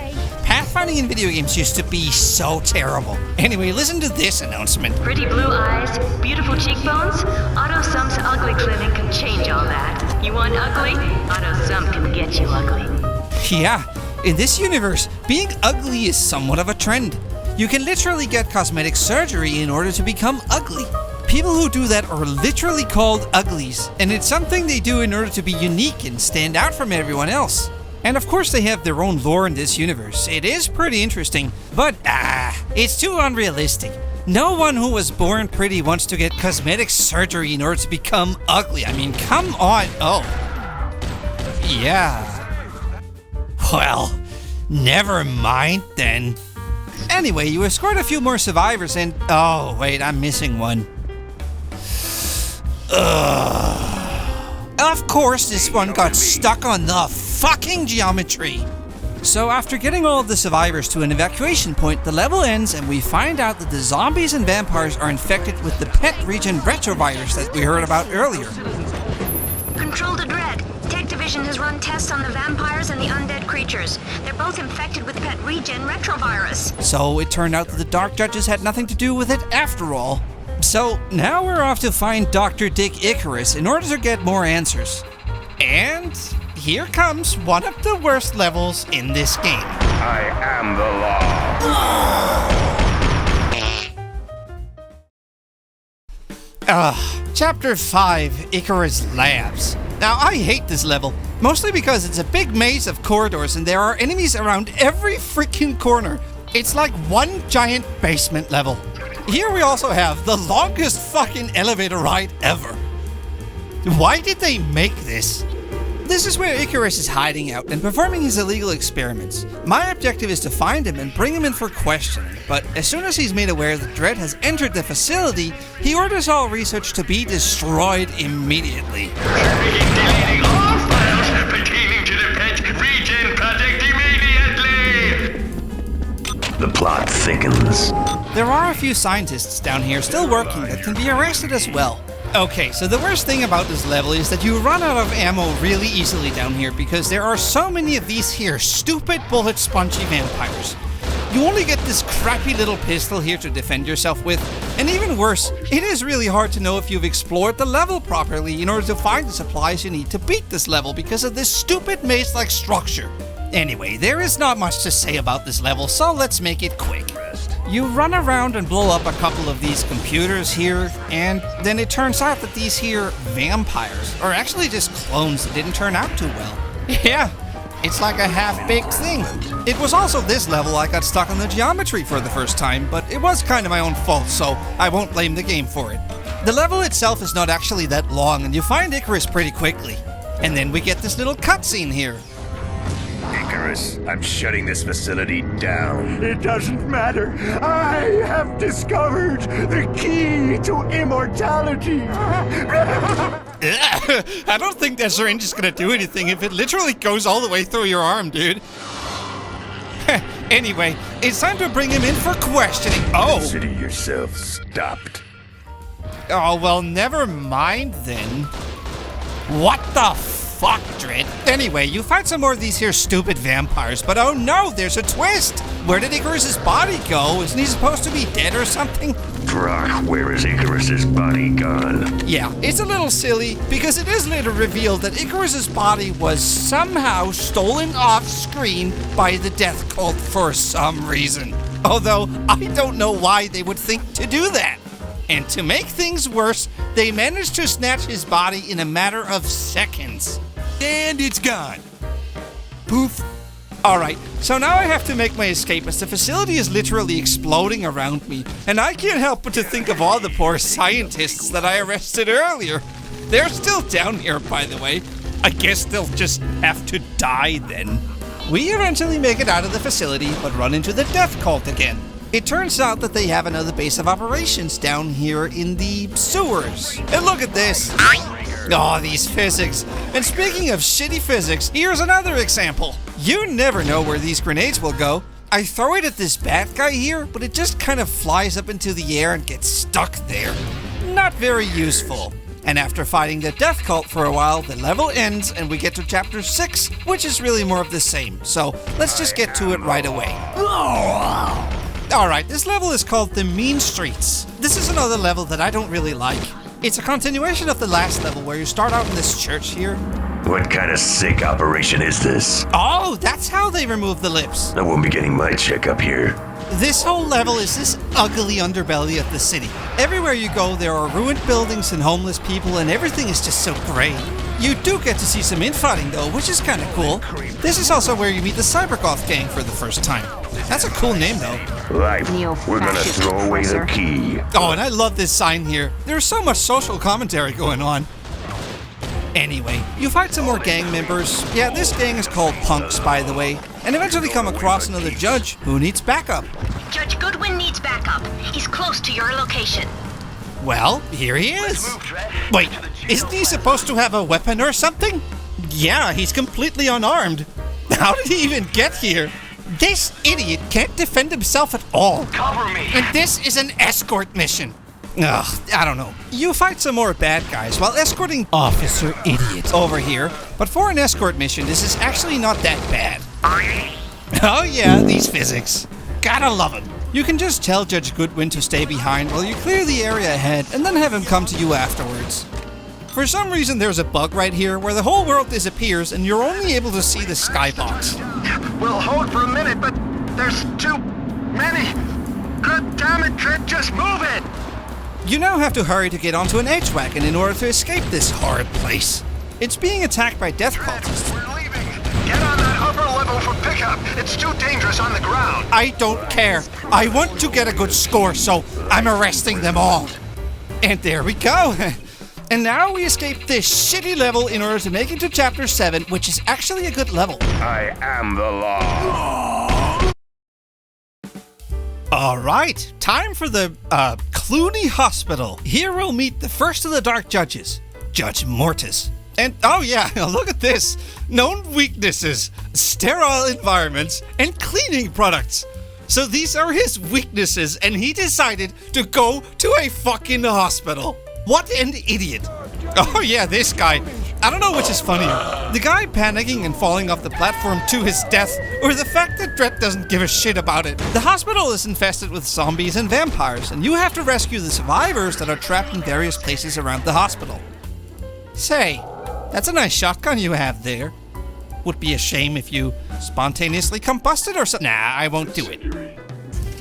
Pathfinding in video games used to be so terrible. Anyway, listen to this announcement. Pretty blue eyes, beautiful cheekbones. AutoSum's ugly clinic can change all that. You want ugly? AutoSum can get you ugly. Yeah, in this universe, being ugly is somewhat of a trend. You can literally get cosmetic surgery in order to become ugly. People who do that are literally called uglies, and it's something they do in order to be unique and stand out from everyone else. And of course they have their own lore in this universe. It is pretty interesting, but it's too unrealistic. No one who was born pretty wants to get cosmetic surgery in order to become ugly. I mean, come on. Oh. Yeah. Well, never mind then. Anyway, you escort a few more survivors and... Oh, wait, I'm missing one. Of course this one got stuck on the fucking geometry. So after getting all of the survivors to an evacuation point, the level ends and we find out that the zombies and vampires are infected with the pet region retrovirus that we heard about earlier. Control to Dredd. Tech Division has run tests on the vampires and the undead creatures. They're both infected with pet regen retrovirus. So it turned out that the Dark Judges had nothing to do with it after all. So now we're off to find Dr. Dick Icarus in order to get more answers. And here comes one of the worst levels in this game. I am the law. Chapter 5, Icarus Labs. Now, I hate this level, mostly because it's a big maze of corridors and there are enemies around every freaking corner. It's like one giant basement level. Here we also have the longest fucking elevator ride ever. Why did they make this? This is where Icarus is hiding out and performing his illegal experiments. My objective is to find him and bring him in for questioning, but as soon as he's made aware that Dredd has entered the facility, he orders all research to be destroyed immediately. Deleting all files pertaining to the pet regen project immediately! The plot thickens. There are a few scientists down here still working that can be arrested as well. Okay, so the worst thing about this level is that you run out of ammo really easily down here because there are so many of these here stupid bullet spongy vampires. You only get this crappy little pistol here to defend yourself with, and even worse, it is really hard to know if you've explored the level properly in order to find the supplies you need to beat this level because of this stupid maze-like structure. Anyway, there is not much to say about this level, so let's make it quick. You run around and blow up a couple of these computers here, and then it turns out that these here vampires are actually just clones that didn't turn out too well. Yeah, it's like a half-baked thing. It was also this level I got stuck on the geometry for the first time, but it was kind of my own fault, so I won't blame the game for it. The level itself is not actually that long, and you find Icarus pretty quickly. And then we get this little cutscene here. Icarus, I'm shutting this facility down. It doesn't matter. I have discovered the key to immortality. I don't think that syringe is gonna do anything if it literally goes all the way through your arm, dude. Anyway, it's time to bring him in for questioning. Oh! Consider yourself stopped. Oh, well, never mind then. What the fuck, Dredd? Anyway, you find some more of these here stupid vampires, but oh no, there's a twist! Where did Icarus's body go? Isn't he supposed to be dead or something? Brock, where is Icarus's body gone? Yeah, it's a little silly, because it is later revealed that Icarus's body was somehow stolen off screen by the death cult for some reason. Although, I don't know why they would think to do that. And to make things worse, they managed to snatch his body in a matter of seconds. And it's gone. Poof. Alright, so now I have to make my escape as the facility is literally exploding around me, and I can't help but to think of all the poor scientists that I arrested earlier. They're still down here, by the way. I guess they'll just have to die then. We eventually make it out of the facility, but run into the death cult again. It turns out that they have another base of operations down here in the sewers. And look at this. Oh, these physics. And speaking of shitty physics, here's another example. You never know where these grenades will go. I throw it at this bad guy here, but it just kind of flies up into the air and gets stuck there. Not very useful. And after fighting the death cult for a while, the level ends and we get to chapter 6, which is really more of the same. So let's just get to it right away. Alright, this level is called The Mean Streets. This is another level that I don't really like. It's a continuation of the last level where you start out in this church here. What kind of sick operation is this? Oh, that's how they remove the lips. I won't be getting my checkup here. This whole level is this ugly underbelly of the city. Everywhere you go, there are ruined buildings and homeless people, and everything is just so gray. You do get to see some infighting though, which is kind of cool. This is also where you meet the Cybergoth gang for the first time. That's a cool name though. Life, we're gonna throw away the key. Oh, and I love this sign here. There's so much social commentary going on. Anyway, you fight some more gang members. Yeah, this gang is called Punks, by the way. And eventually come across another judge who needs backup. Judge Goodwin needs backup. He's close to your location. Well, here he is. Wait, isn't he supposed to have a weapon or something? Yeah, he's completely unarmed. How did he even get here? This idiot can't defend himself at all. Cover me. And this is an escort mission. Ugh, I don't know. You fight some more bad guys while escorting Officer Idiot over here, but for an escort mission, this is actually not that bad. Oh yeah, these physics. Gotta love them. You can just tell Judge Goodwin to stay behind while you clear the area ahead and then have him come to you afterwards. For some reason, there's a bug right here where the whole world disappears and you're only able to see the skybox. We'll hold for a minute, but there's too many. God damn it, Dredd, just move it! You now have to hurry to get onto an H-Wagon in order to escape this horrid place. It's being attacked by death cultists. We're leaving. Get on that upper level for pickup. It's too dangerous on the ground. I don't care. I want to get a good score, so I'm arresting them all. And there we go. And now we escape this shitty level in order to make it to Chapter 7, which is actually a good level. I am the law. Alright, time for the, Clooney Hospital. Here we'll meet the first of the Dark Judges, Judge Mortis. And, oh yeah, look at this. Known weaknesses, sterile environments, and cleaning products. So these are his weaknesses, and he decided to go to a fucking hospital. What an idiot. Oh yeah, this guy. I don't know which is funnier. The guy panicking and falling off the platform to his death, or the fact that Dredd doesn't give a shit about it. The hospital is infested with zombies and vampires, and you have to rescue the survivors that are trapped in various places around the hospital. Say, that's a nice shotgun you have there. Would be a shame if you spontaneously combusted or something. Nah, I won't do it.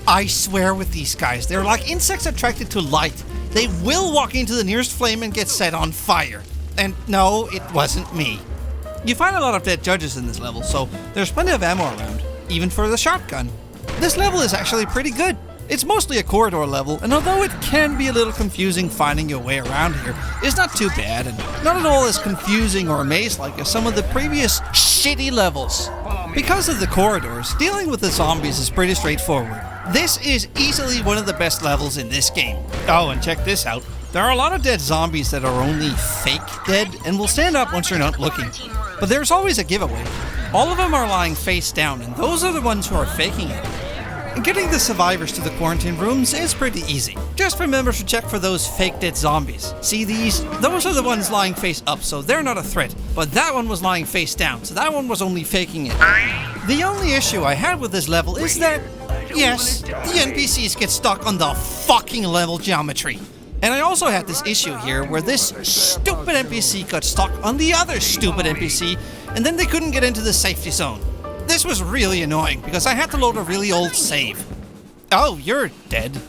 I swear with these guys, they're like insects attracted to light. They will walk into the nearest flame and get set on fire. And no, it wasn't me. You find a lot of dead judges in this level, so there's plenty of ammo around, even for the shotgun. This level is actually pretty good. It's mostly a corridor level, and although it can be a little confusing finding your way around here, it's not too bad, and not at all as confusing or maze-like as some of the previous shitty levels. Because of the corridors, dealing with the zombies is pretty straightforward. This is easily one of the best levels in this game. Oh, and check this out. There are a lot of dead zombies that are only fake dead and will stand up once you're not looking. But there's always a giveaway. All of them are lying face down, and those are the ones who are faking it. And getting the survivors to the quarantine rooms is pretty easy. Just remember to check for those fake dead zombies. See these? Those are the ones lying face up, so they're not a threat. But that one was lying face down, so that one was only faking it. The only issue I had with this level is that, yes, the NPCs get stuck on the fucking level geometry. And I also had this issue here where this stupid NPC got stuck on the other stupid NPC, and then they couldn't get into the safety zone. This was really annoying because I had to load a really old save. Oh, you're dead.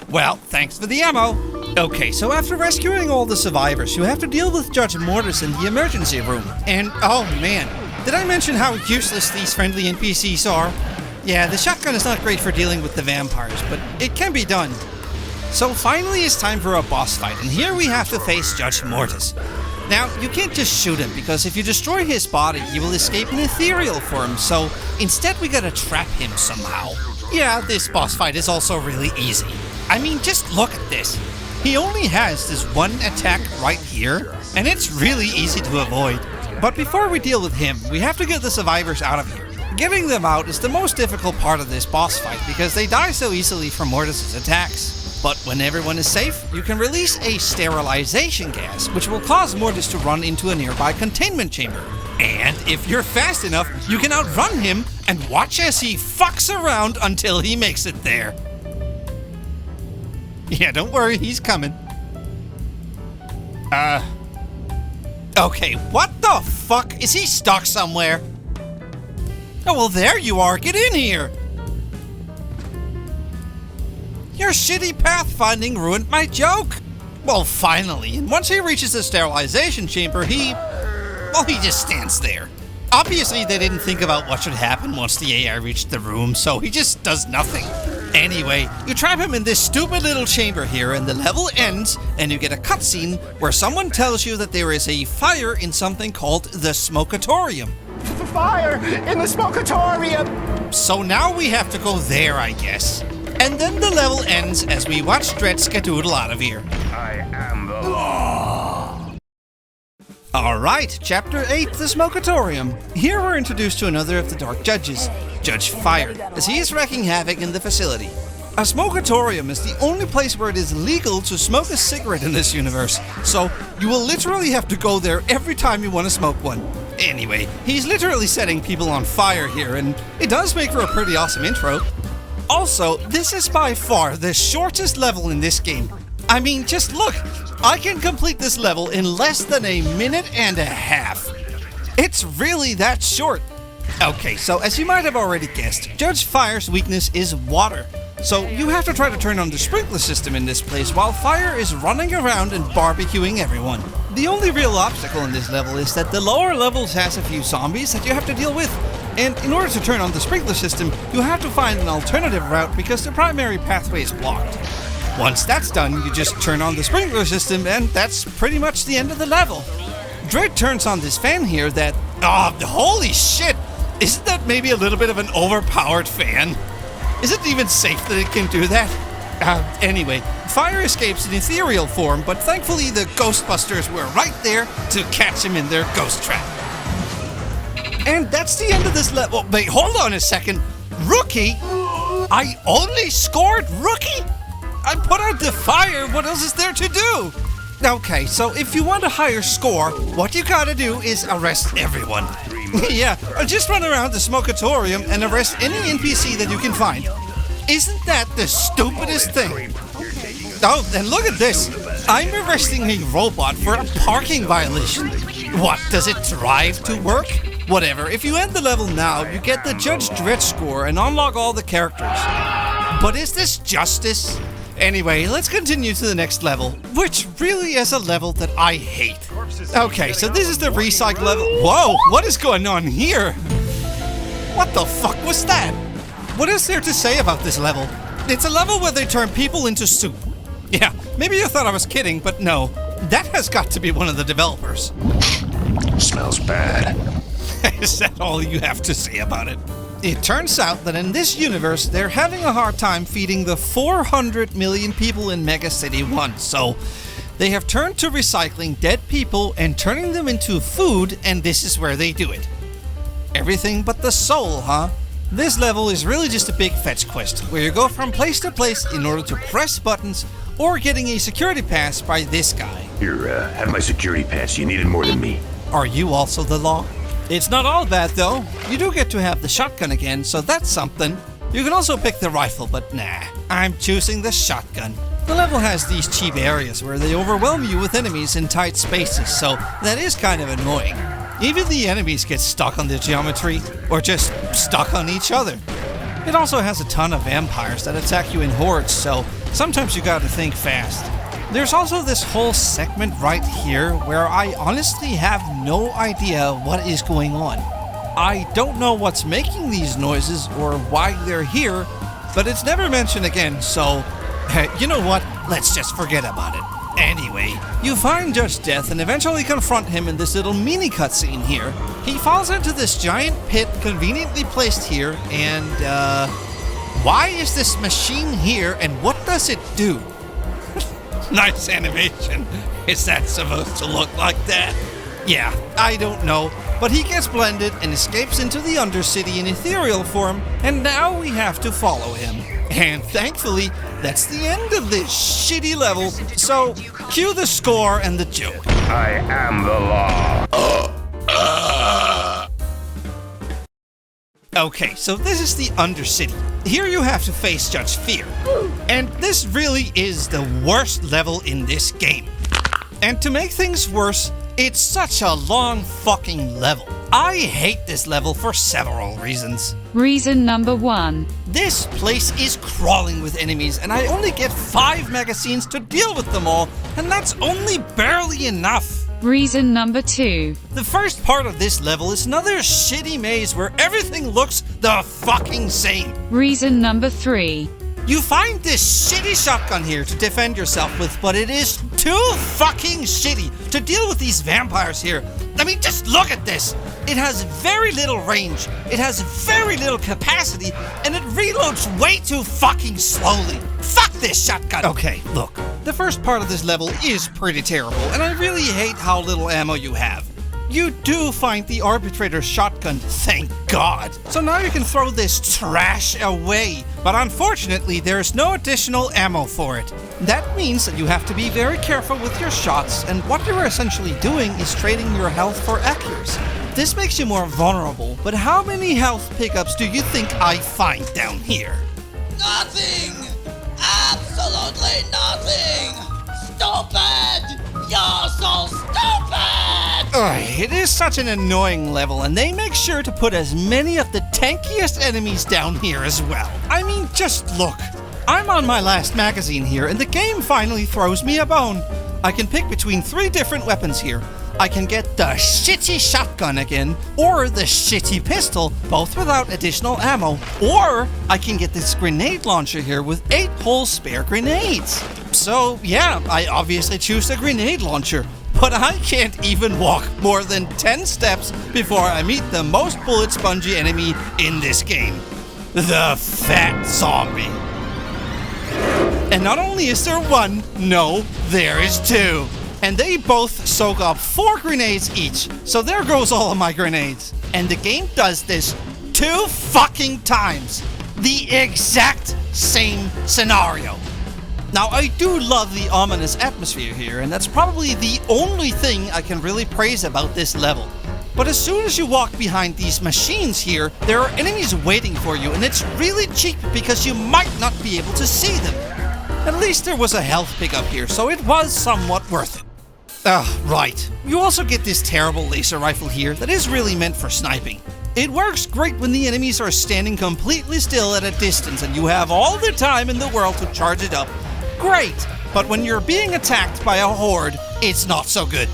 Well, thanks for the ammo. Okay, so after rescuing all the survivors, you have to deal with Judge Mortis in the emergency room. And, oh man, did I mention how useless these friendly NPCs are? Yeah, the shotgun is not great for dealing with the vampires, but it can be done. So finally it's time for a boss fight, and here we have to face Judge Mortis. Now, you can't just shoot him, because if you destroy his body, he will escape in ethereal form, so instead we gotta trap him somehow. Yeah, this boss fight is also really easy. I mean, just look at this. He only has this one attack right here, and it's really easy to avoid. But before we deal with him, we have to get the survivors out of here. Getting them out is the most difficult part of this boss fight, because they die so easily from Mortis' attacks. But when everyone is safe, you can release a sterilization gas, which will cause Mortis to run into a nearby containment chamber. And if you're fast enough, you can outrun him and watch as he fucks around until he makes it there. Yeah, don't worry, he's coming. Okay, what the fuck? Is he stuck somewhere? Oh, well, there you are. Get in here. Your shitty pathfinding ruined my joke. Well, finally. And once he reaches the sterilization chamber, he just stands there. Obviously, they didn't think about what should happen once the AI reached the room, so he just does nothing. Anyway, you trap him in this stupid little chamber here, and the level ends, and you get a cutscene where someone tells you that there is a fire in something called the Smokeatorium. Fire in the Smokeatorium! So now we have to go there, I guess. And then the level ends as we watch Dredd skedoodle out of here. I am the law. Alright, Chapter 8, the Smokeatorium. Here we're introduced to another of the Dark Judges, Judge Fire, as he is wreaking havoc in the facility. A Smokeatorium is the only place where it is legal to smoke a cigarette in this universe, so you will literally have to go there every time you want to smoke one. Anyway, he's literally setting people on fire here, and it does make for a pretty awesome intro. Also, this is by far the shortest level in this game. I mean, just look, I can complete this level in less than a minute and a half. It's really that short. Okay, so as you might have already guessed, Judge Fire's weakness is water. So you have to try to turn on the sprinkler system in this place while Fire is running around and barbecuing everyone. The only real obstacle in this level is that the lower levels has a few zombies that you have to deal with. And in order to turn on the sprinkler system, you have to find an alternative route because the primary pathway is blocked. Once that's done, you just turn on the sprinkler system and that's pretty much the end of the level. Dredd turns on this fan here that... Oh, holy shit! Isn't that maybe a little bit of an overpowered fan? Is it even safe that it can do that? Anyway, Fire escapes in ethereal form, but thankfully the Ghostbusters were right there to catch him in their ghost trap. And that's the end of this level. Wait, hold on a second. Rookie? I only scored Rookie? I put out the fire, what else is there to do? Okay, so if you want a higher score, what you gotta do is arrest everyone. Yeah, just run around the Smokeatorium and arrest any NPC that you can find. Isn't that the stupidest thing? Oh, and look at this. I'm arresting a robot for a parking violation. What, does it drive to work? Whatever, if you end the level now, you get the Judge Dredd score and unlock all the characters. But is this justice? Anyway, let's continue to the next level, which really is a level that I hate. Okay, so this is the recycle level. Whoa, what is going on here? What the fuck was that? What is there to say about this level? It's a level where they turn people into soup. Yeah, maybe you thought I was kidding, but no. That has got to be one of the developers. Smells bad. Is that all you have to say about it? It turns out that in this universe, they're having a hard time feeding the 400 million people in Mega City 1, so they have turned to recycling dead people and turning them into food, and this is where they do it. Everything but the soul, huh? This level is really just a big fetch quest, where you go from place to place in order to press buttons or getting a security pass by this guy. Here, have my security pass. You needed more than me. Are you also the law? It's not all bad though. You do get to have the shotgun again, so that's something. You can also pick the rifle, but nah, I'm choosing the shotgun. The level has these cheap areas where they overwhelm you with enemies in tight spaces, so that is kind of annoying. Even the enemies get stuck on the geometry, or just stuck on each other. It also has a ton of vampires that attack you in hordes, so sometimes you gotta think fast. There's also this whole segment right here where I honestly have no idea what is going on. I don't know what's making these noises or why they're here, but it's never mentioned again, so you know what? Let's just forget about it. Anyway, you find Judge Death and eventually confront him in this little mini cutscene here. He falls into this giant pit conveniently placed here, and why is this machine here and what does it do? Nice animation. Is that supposed to look like that? Yeah, I don't know. But he gets blended and escapes into the Undercity in ethereal form, and now we have to follow him. And thankfully, that's the end of this shitty level, so cue the score and the joke. I am the law. Okay, so this is the Undercity. Here you have to face Judge Fear. And this really is the worst level in this game. And to make things worse, it's such a long fucking level. I hate this level for several reasons. Reason number 1. This place is crawling with enemies, and I only get 5 magazines to deal with them all, and that's only barely enough. Reason number 2. The first part of this level is another shitty maze where everything looks the fucking same. Reason number 3. You find this shitty shotgun here to defend yourself with, but it is too fucking shitty to deal with these vampires here. I mean, just look at this. It has very little range, it has very little capacity, and it reloads way too fucking slowly. Fuck this shotgun. Okay, look, the first part of this level is pretty terrible, and I really hate how little ammo you have. You do find the arbitrator's shotgun, thank God. So now you can throw this trash away. But unfortunately, there's no additional ammo for it. That means that you have to be very careful with your shots, and what you're essentially doing is trading your health for accuracy. This makes you more vulnerable, but how many health pickups do you think I find down here? Nothing! Absolutely nothing! Stupid! You're so stupid! It is such an annoying level, and they make sure to put as many of the tankiest enemies down here as well. I mean, just look. I'm on my last magazine here, and the game finally throws me a bone. I can pick between 3 different weapons here. I can get the shitty shotgun again, or the shitty pistol, both without additional ammo, or I can get this grenade launcher here with 8 whole spare grenades. So yeah, I obviously choose the grenade launcher, but I can't even walk more than 10 steps before I meet the most bullet spongy enemy in this game. The fat zombie. And not only is there 1, no, there is 2. And they both soak up 4 grenades each, so there goes all of my grenades. And the game does this 2 fucking times. The exact same scenario. Now, I do love the ominous atmosphere here, and that's probably the only thing I can really praise about this level. But as soon as you walk behind these machines here, there are enemies waiting for you, and it's really cheap because you might not be able to see them. At least there was a health pickup here, so it was somewhat worth it. Right. You also get this terrible laser rifle here that is really meant for sniping. It works great when the enemies are standing completely still at a distance and you have all the time in the world to charge it up. Great! But when you're being attacked by a horde, it's not so good.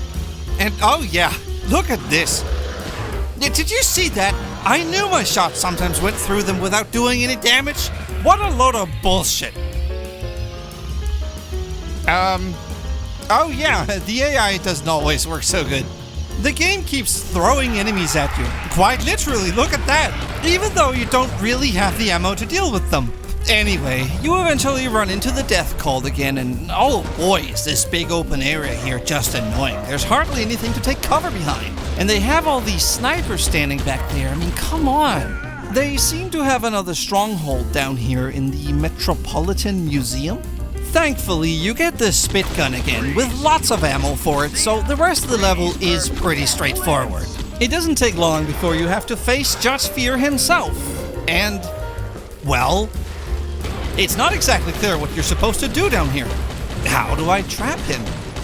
And oh yeah, look at this. Did you see that? I knew my shots sometimes went through them without doing any damage. What a load of bullshit. Oh yeah, the AI doesn't always work so good. The game keeps throwing enemies at you. Quite literally, look at that! Even though you don't really have the ammo to deal with them. Anyway, you eventually run into the death cult again, and oh boy, is this big open area here just annoying. There's hardly anything to take cover behind. And they have all these snipers standing back there. I mean, come on. They seem to have another stronghold down here in the Metropolitan Museum. Thankfully, you get the spit gun again, with lots of ammo for it, so the rest of the level is pretty straightforward. It doesn't take long before you have to face Judge Fear himself. And, well, it's not exactly clear what you're supposed to do down here. How do I trap him?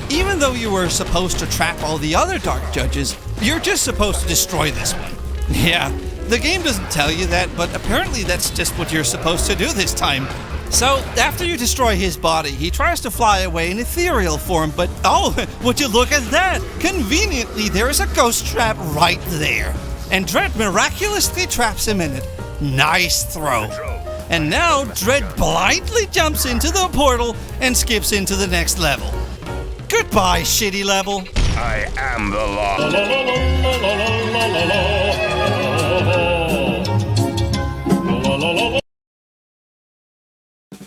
Even though you were supposed to trap all the other Dark Judges, you're just supposed to destroy this one. Yeah, the game doesn't tell you that, but apparently that's just what you're supposed to do this time. So, after you destroy his body, he tries to fly away in ethereal form, but oh, would you look at that! Conveniently, there is a ghost trap right there. And Dredd miraculously traps him in it. Nice throw. And now, Dredd blindly jumps into the portal and skips into the next level. Goodbye, shitty level. I am the law.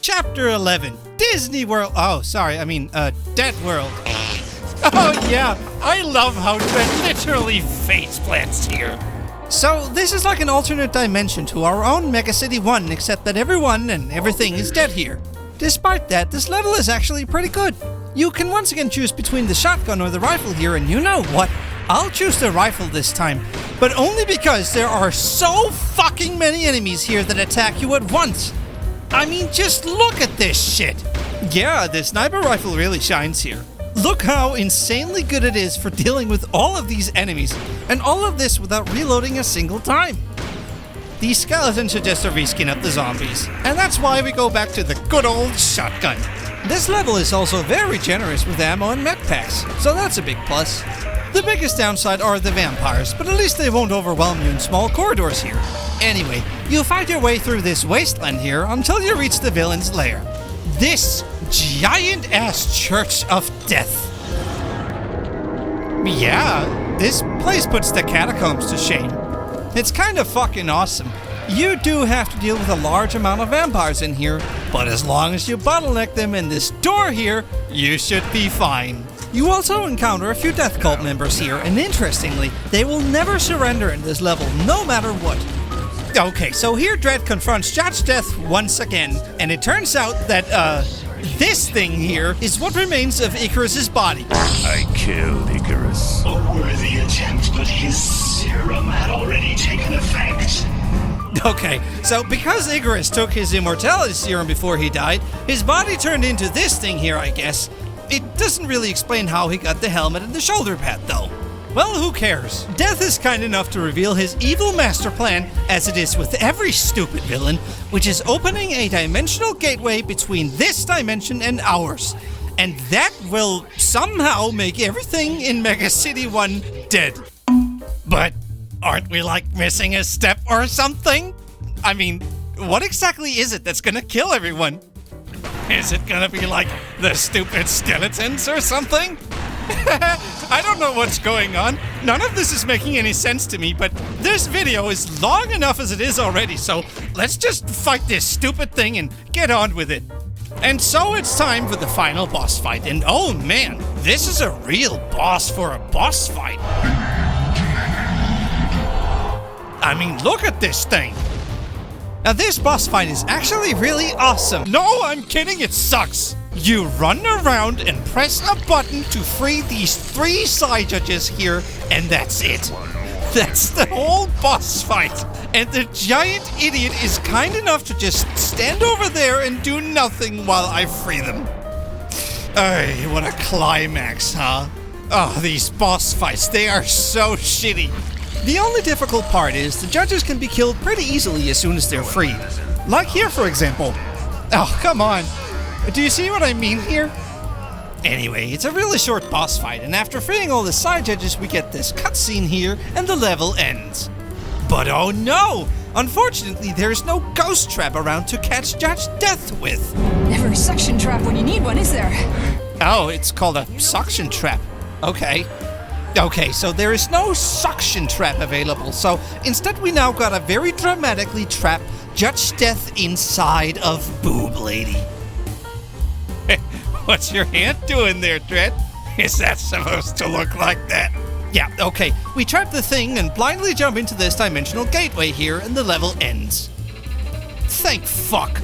Chapter 11, Disney World. Oh, sorry, Deadworld. Oh yeah, I love how Dredd literally face plants here. So, this is like an alternate dimension to our own Mega City 1, except that everyone and everything is dead here. Despite that, this level is actually pretty good. You can once again choose between the shotgun or the rifle here, and you know what? I'll choose the rifle this time, but only because there are so fucking many enemies here that attack you at once. I mean, just look at this shit. Yeah, the sniper rifle really shines here. Look how insanely good it is for dealing with all of these enemies, and all of this without reloading a single time. These skeletons are just a reskin of the zombies, and that's why we go back to the good old shotgun. This level is also very generous with ammo and med packs, so that's a big plus. The biggest downside are the vampires, but at least they won't overwhelm you in small corridors here. Anyway, you'll find your way through this wasteland here until you reach the villain's lair. This giant-ass church of death. Yeah, this place puts the catacombs to shame. It's kind of fucking awesome. You do have to deal with a large amount of vampires in here, but as long as you bottleneck them in this door here, you should be fine. You also encounter a few Death Cult members here, and interestingly, they will never surrender in this level, no matter what. Okay, so here Dredd confronts Judge Death once again, and it turns out that, this thing here is what remains of Icarus's body. I killed Icarus. A worthy attempt, but his serum had already taken effect. Okay, so because Icarus took his immortality serum before he died, his body turned into this thing here, I guess. It doesn't really explain how he got the helmet and the shoulder pad, though. Well, who cares? Death is kind enough to reveal his evil master plan, as it is with every stupid villain, which is opening a dimensional gateway between this dimension and ours. And that will somehow make everything in Mega City 1 dead. But aren't we, like, missing a step or something? I mean, what exactly is it that's gonna kill everyone? Is it gonna be like the stupid skeletons or something? I don't know what's going on. None of this is making any sense to me, but this video is long enough as it is already, so let's just fight this stupid thing and get on with it. And so it's time for the final boss fight, and oh man, this is a real boss for a boss fight. I mean, look at this thing. Now this boss fight is actually really awesome. No, I'm kidding, it sucks. You run around and press a button to free these 3 side judges here, and that's it. That's the whole boss fight. And the giant idiot is kind enough to just stand over there and do nothing while I free them. Ay, what a climax, huh? Oh, these boss fights, they are so shitty. The only difficult part is the judges can be killed pretty easily as soon as they're freed. Like here, for example. Oh, come on. Do you see what I mean here? Anyway, it's a really short boss fight, and after freeing all the side judges, we get this cutscene here, and the level ends. But oh no! Unfortunately, there's no ghost trap around to catch Judge Death with. Never a suction trap when you need one, is there? Oh, it's called a suction trap. Okay. Okay, so there is no suction trap available, so instead we now got a very dramatically trapped Judge Death inside of Boob Lady. What's your hand doing there, Dredd? Is that supposed to look like that? Yeah, okay. We trap the thing and blindly jump into this dimensional gateway here, and the level ends. Thank fuck.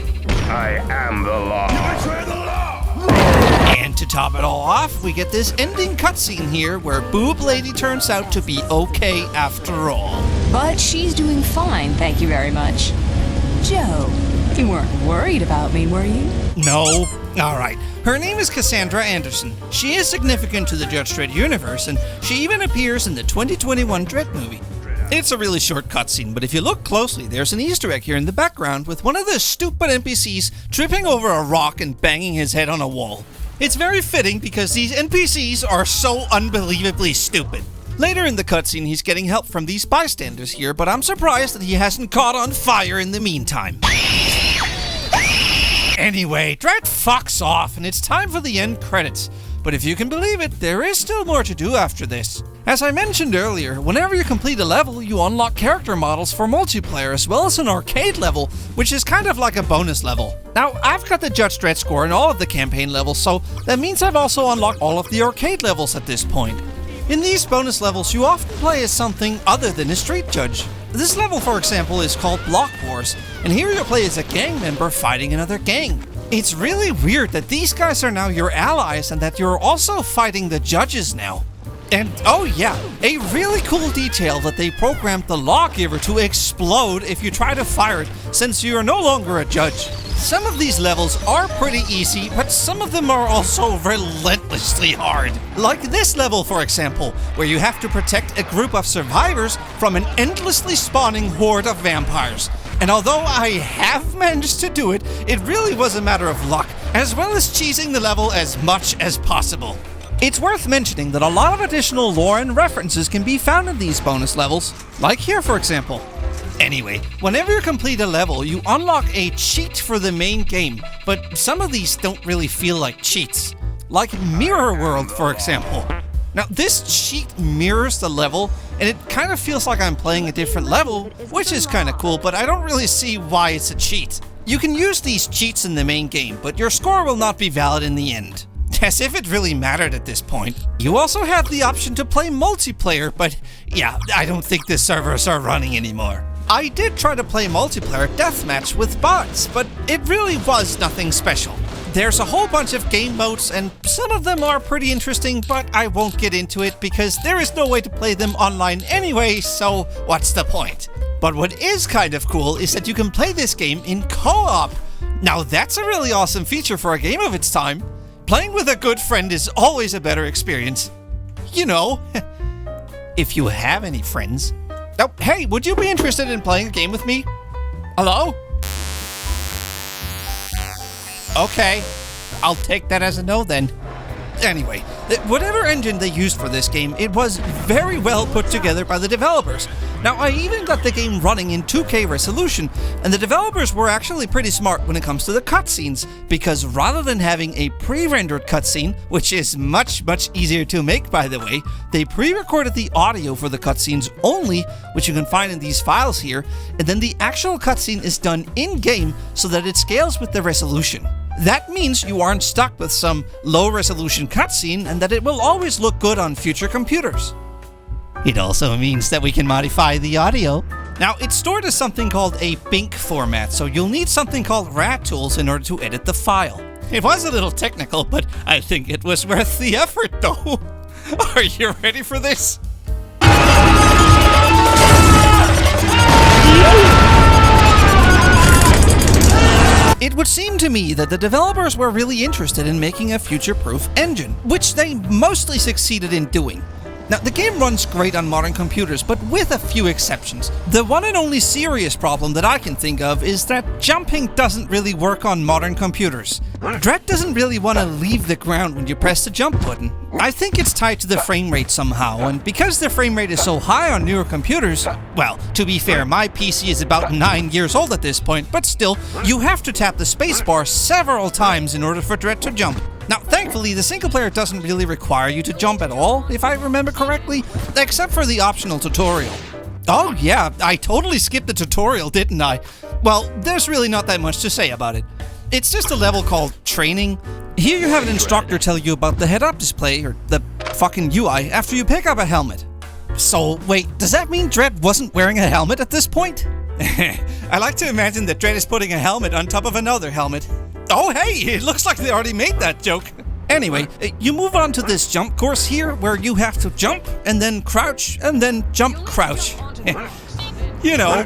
I am the law. You betray the law! And to top it all off, we get this ending cutscene here where Boob Lady turns out to be okay after all. But she's doing fine, thank you very much. Joe, you weren't worried about me, were you? No. Alright. Her name is Cassandra Anderson. She is significant to the Judge Dredd universe, and she even appears in the 2021 Dredd movie. It's a really short cutscene, but if you look closely, there's an Easter egg here in the background with one of the stupid NPCs tripping over a rock and banging his head on a wall. It's very fitting because these NPCs are so unbelievably stupid. Later in the cutscene, he's getting help from these bystanders here, but I'm surprised that he hasn't caught on fire in the meantime. Anyway, Dredd fucks off, and it's time for the end credits. But if you can believe it, there is still more to do after this. As I mentioned earlier, whenever you complete a level, you unlock character models for multiplayer as well as an arcade level, which is kind of like a bonus level. Now, I've got the Judge Dredd score in all of the campaign levels, so that means I've also unlocked all of the arcade levels at this point. In these bonus levels, you often play as something other than a street judge. This level, for example, is called Block Wars, and here you play as a gang member fighting another gang. It's really weird that these guys are now your allies and that you're also fighting the judges now. And oh yeah, a really cool detail that they programmed the lawgiver to explode if you try to fire it, since you are no longer a judge. Some of these levels are pretty easy, but some of them are also relentlessly hard. Like this level, for example, where you have to protect a group of survivors from an endlessly spawning horde of vampires. And although I have managed to do it, it really was a matter of luck, as well as cheesing the level as much as possible. It's worth mentioning that a lot of additional lore and references can be found in these bonus levels, like here for example. Anyway, whenever you complete a level, you unlock a cheat for the main game, but some of these don't really feel like cheats. Like Mirror World, for example. Now, this cheat mirrors the level, and it kind of feels like I'm playing a different level, which is kind of cool, but I don't really see why it's a cheat. You can use these cheats in the main game, but your score will not be valid in the end. as if it really mattered at this point. You also have the option to play multiplayer, but yeah, I don't think the servers are running anymore. I did try to play multiplayer deathmatch with bots, but it really was nothing special. There's a whole bunch of game modes, and some of them are pretty interesting, but I won't get into it because there is no way to play them online anyway, so what's the point? But what is kind of cool is that you can play this game in co-op. Now that's a really awesome feature for a game of its time. Playing with a good friend is always a better experience. You know, if you have any friends. Oh, hey, would you be interested in playing a game with me? Hello? Okay, I'll take that as a no then. Anyway, whatever engine they used for this game, it was very well put together by the developers. Now, I even got the game running in 2K resolution, and the developers were actually pretty smart when it comes to the cutscenes, because rather than having a pre-rendered cutscene, which is much easier to make by the way, they pre-recorded the audio for the cutscenes only, which you can find in these files here, and then the actual cutscene is done in-game so that it scales with the resolution. That means you aren't stuck with some low-resolution cutscene and that it will always look good on future computers. It also means that we can modify the audio. Now, it's stored as something called a BINC format, so you'll need something called RAD tools in order to edit the file. It was a little technical, but I think it was worth the effort, though. Are you ready for this? It would seem to me that the developers were really interested in making a future-proof engine, which they mostly succeeded in doing. Now, the game runs great on modern computers, but with a few exceptions. The one and only serious problem that I can think of is that jumping doesn't really work on modern computers. Dredd doesn't really want to leave the ground when you press the jump button. I think it's tied to the frame rate somehow, and because the frame rate is so high on newer computers, well, to be fair, my PC is about 9 years old at this point, but still, you have to tap the spacebar several times in order for Dredd to jump. Now, thankfully, the single player doesn't really require you to jump at all, if I remember correctly, except for the optional tutorial. Oh yeah, I totally skipped the tutorial, didn't I? Well, there's really not that much to say about it. It's just a level called Training. Here you have an instructor tell you about the head-up display, or the fucking UI, after you pick up a helmet. So, wait, does that mean Dredd wasn't wearing a helmet at this point? I like to imagine that Dredd is putting a helmet on top of another helmet. Oh hey, it looks like they already made that joke. Anyway, you move on to this jump course here where you have to jump and then crouch and then jump crouch. You know,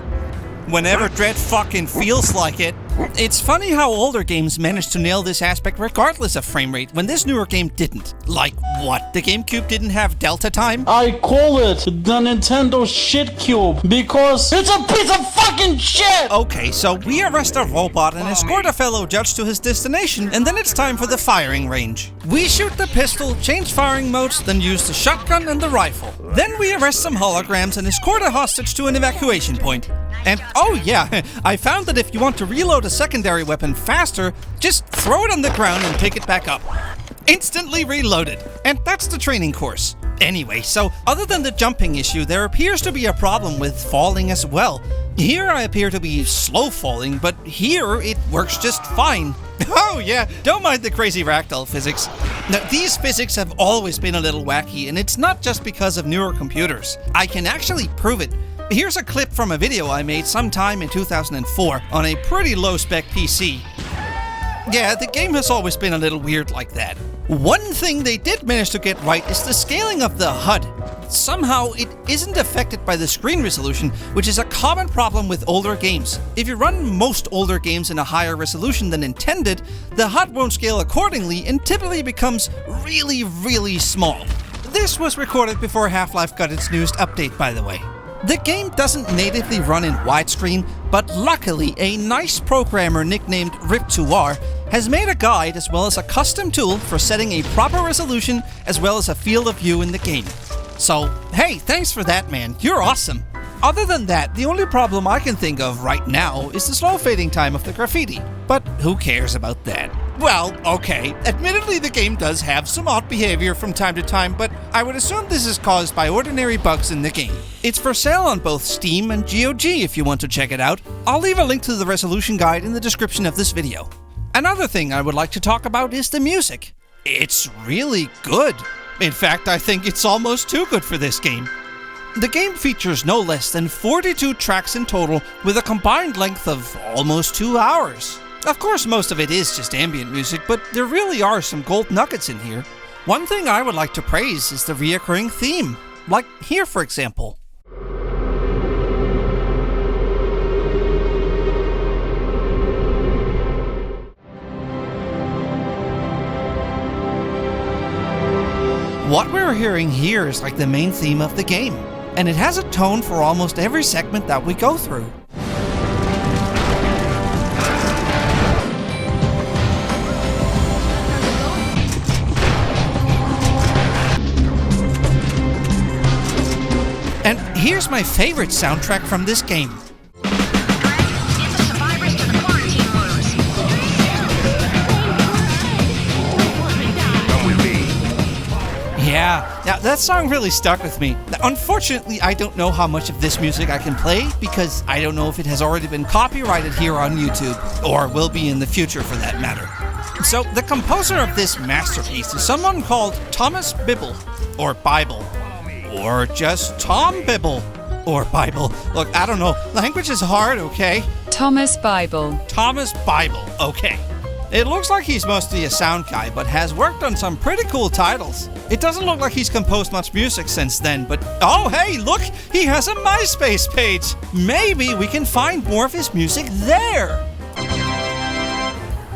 whenever Dredd fucking feels like it. It's funny how older games managed to nail this aspect regardless of frame rate when this newer game didn't. Like what? The GameCube didn't have Delta time? I call it the Nintendo shit cube because it's a piece of fucking shit! Okay, so we arrest a robot and escort a fellow judge to his destination, and then it's time for the firing range. We shoot the pistol, change firing modes, then use the shotgun and the rifle. Then we arrest some holograms and escort a hostage to an evacuation point. And oh yeah, I found that if you want to reload a secondary weapon faster, just throw it on the ground and pick it back up. Instantly reloaded. And that's the training course. Anyway, so other than the jumping issue, there appears to be a problem with falling as well. Here I appear to be slow falling, but here it works just fine. Oh yeah, don't mind the crazy ragdoll physics. Now, these physics have always been a little wacky, and it's not just because of newer computers. I can actually prove it. Here's a clip from a video I made sometime in 2004 on a pretty low-spec PC. Yeah, the game has always been a little weird like that. One thing they did manage to get right is the scaling of the HUD. Somehow, it isn't affected by the screen resolution, which is a common problem with older games. If you run most older games in a higher resolution than intended, the HUD won't scale accordingly and typically becomes really small. This was recorded before Half-Life got its newest update, by the way. The game doesn't natively run in widescreen, but luckily a nice programmer nicknamed Rip2R has made a guide as well as a custom tool for setting a proper resolution as well as a field of view in the game. So, hey, thanks for that, man. You're awesome. Other than that, the only problem I can think of right now is the slow fading time of the graffiti. But who cares about that? Well, okay, admittedly the game does have some odd behavior from time to time, but I would assume this is caused by ordinary bugs in the game. It's for sale on both Steam and GOG if you want to check it out. I'll leave a link to the resolution guide in the description of this video. Another thing I would like to talk about is the music. It's really good. In fact, I think it's almost too good for this game. The game features no less than 42 tracks in total with a combined length of almost 2 hours. Of course, most of it is just ambient music, but there really are some gold nuggets in here. One thing I would like to praise is the reoccurring theme, like here for example. What we're hearing here is like the main theme of the game, and it has a tone for almost every segment that we go through. And here's my favorite soundtrack from this game. Yeah, now that song really stuck with me. Now, unfortunately, I don't know how much of this music I can play because I don't know if it has already been copyrighted here on YouTube, or will be in the future for that matter. So, the composer of this masterpiece is someone called Thomas Bibble, or Bible, or just Tom Bibble, or Bible. Look, I don't know, language is hard, okay? Thomas Bible. Thomas Bible, okay. It looks like he's mostly a sound guy, but has worked on some pretty cool titles. It doesn't look like he's composed much music since then, but oh hey, look! He has a MySpace page! Maybe we can find more of his music there!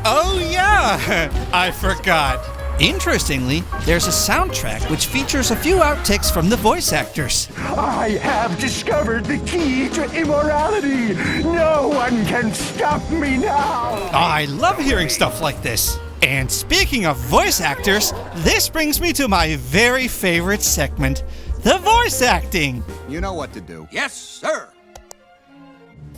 Oh yeah! I forgot. Interestingly, there's a soundtrack which features a few outtakes from the voice actors. I have discovered the key to immorality. No one can stop me now. I love hearing stuff like this. And speaking of voice actors, this brings me to my very favorite segment, the voice acting. You know what to do. Yes, sir.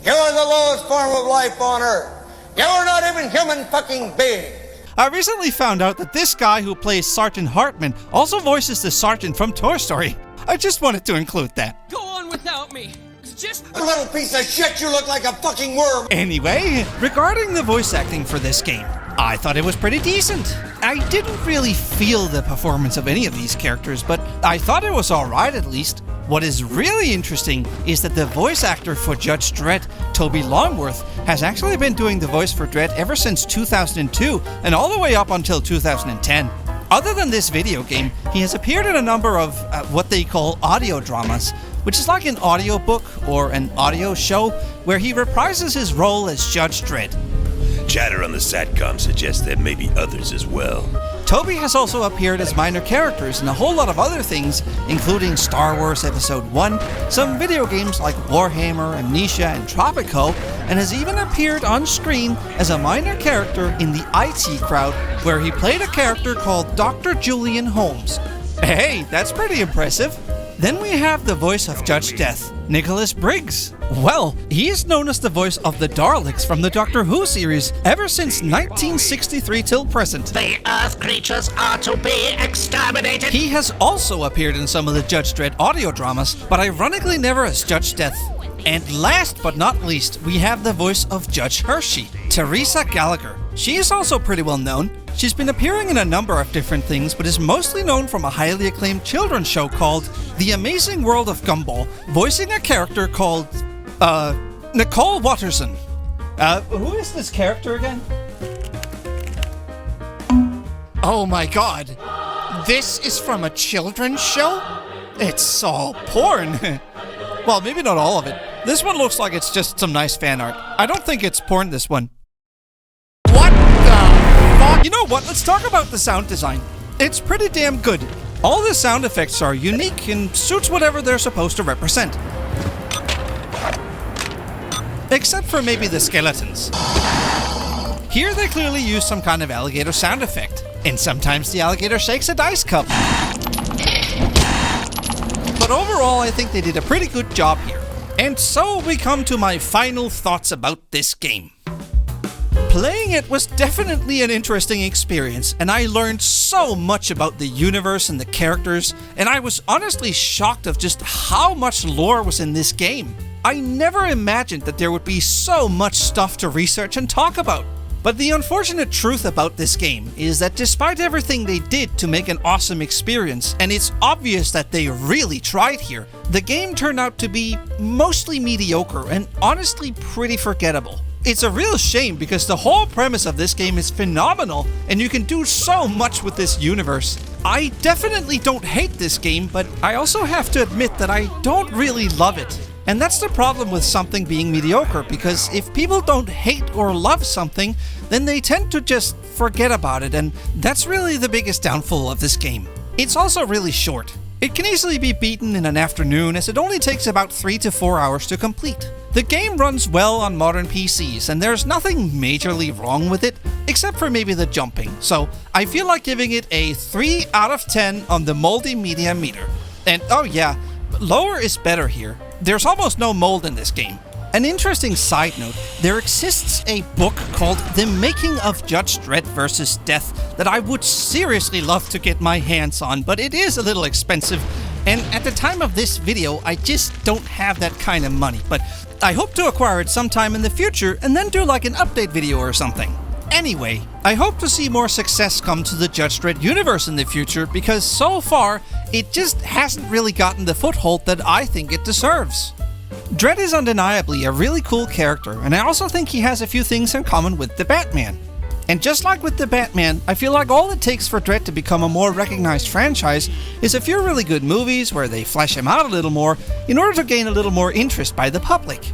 You're the lowest form of life on Earth. You're not even human fucking being. I recently found out that this guy who plays Sergeant Hartman also voices the Sergeant from Toy Story. I just wanted to include that. Go on without me. It's just a little piece of shit. You look like a fucking worm. Anyway, regarding the voice acting for this game, I thought it was pretty decent. I didn't really feel the performance of any of these characters, but I thought it was alright at least. What is really interesting is that the voice actor for Judge Dredd, Toby Longworth, has actually been doing the voice for Dredd ever since 2002 and all the way up until 2010. Other than this video game, he has appeared in a number of what they call audio dramas, which is like an audiobook or an audio show where he reprises his role as Judge Dredd. Chatter on the SATCOM suggests there may be others as well. Toby has also appeared as minor characters in a whole lot of other things, including Star Wars Episode 1, some video games like Warhammer, Amnesia, and Tropico, and has even appeared on screen as a minor character in the IT Crowd, where he played a character called Dr. Julian Holmes. Hey, that's pretty impressive. Then we have the voice of Judge Death, Nicholas Briggs. Well, he is known as the voice of the Daleks from the Doctor Who series ever since 1963 till present. The Earth creatures are to be exterminated. He has also appeared in some of the Judge Dredd audio dramas, but ironically never as Judge Death. And last but not least, we have the voice of Judge Hershey, Teresa Gallagher. She is also pretty well known. She's been appearing in a number of different things, but is mostly known from a highly acclaimed children's show called The Amazing World of Gumball, voicing a character called, Nicole Watterson. Who is this character again? Oh my god. This is from a children's show? It's all porn. Well, maybe not all of it. This one looks like it's just some nice fan art. I don't think it's porn, this one. What the fuck? You know what? Let's talk about the sound design. It's pretty damn good. All the sound effects are unique and suits whatever they're supposed to represent. Except for maybe the skeletons. Here they clearly use some kind of alligator sound effect. And sometimes the alligator shakes a dice cup. But overall, I think they did a pretty good job here. And so we come to my final thoughts about this game. Playing it was definitely an interesting experience, and I learned so much about the universe and the characters, and I was honestly shocked of just how much lore was in this game. I never imagined that there would be so much stuff to research and talk about. But the unfortunate truth about this game is that despite everything they did to make an awesome experience, and it's obvious that they really tried here, the game turned out to be mostly mediocre and honestly pretty forgettable. It's a real shame because the whole premise of this game is phenomenal and you can do so much with this universe. I definitely don't hate this game, but I also have to admit that I don't really love it. And that's the problem with something being mediocre, because if people don't hate or love something, then they tend to just forget about it, and that's really the biggest downfall of this game. It's also really short. It can easily be beaten in an afternoon, as it only takes about 3 to 4 hours to complete. The game runs well on modern PCs, and there's nothing majorly wrong with it, except for maybe the jumping, so I feel like giving it a 3 out of 10 on the multimedia meter. And oh yeah, lower is better here. There's almost no mold in this game. An interesting side note, there exists a book called The Making of Judge Dredd vs. Death that I would seriously love to get my hands on, but it is a little expensive, and at the time of this video, I just don't have that kind of money, but I hope to acquire it sometime in the future and then do like an update video or something. Anyway, I hope to see more success come to the Judge Dredd universe in the future, because so far, it just hasn't really gotten the foothold that I think it deserves. Dredd is undeniably a really cool character, and I also think he has a few things in common with the Batman. And just like with the Batman, I feel like all it takes for Dredd to become a more recognized franchise is a few really good movies where they flesh him out a little more in order to gain a little more interest by the public.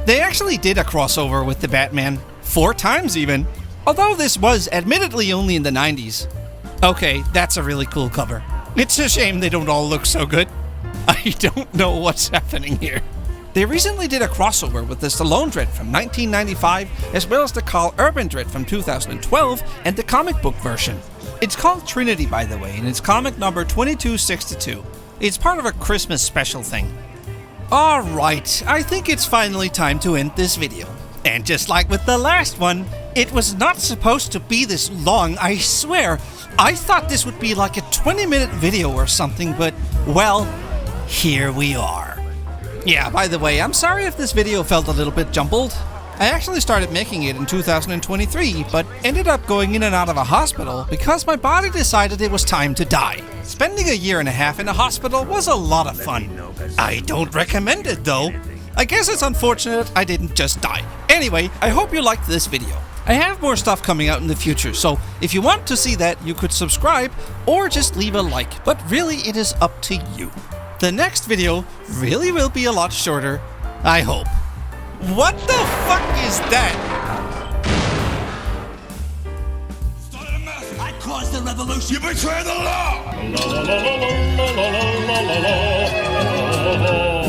They actually did a crossover with the Batman, 4 times even, although this was admittedly only in the 90s. Okay, that's a really cool cover. It's a shame they don't all look so good. I don't know what's happening here. They recently did a crossover with the Stallone Dredd from 1995, as well as the Carl Urban Dredd from 2012, and the comic book version. It's called Trinity, by the way, and it's comic number 2262. It's part of a Christmas special thing. Alright, I think it's finally time to end this video. And just like with the last one, it was not supposed to be this long, I swear. I thought this would be like a 20-minute video or something, but, well, here we are. Yeah, by the way, I'm sorry if this video felt a little bit jumbled. I actually started making it in 2023, but ended up going in and out of a hospital because my body decided it was time to die. Spending a year and a half in a hospital was a lot of fun. I don't recommend it though. I guess it's unfortunate I didn't just die. Anyway, I hope you liked this video. I have more stuff coming out in the future, so if you want to see that, you could subscribe or just leave a like, but really it is up to you. The next video really will be a lot shorter, I hope. What the fuck is that? Started a mess. I caused the revolution. You betray the law.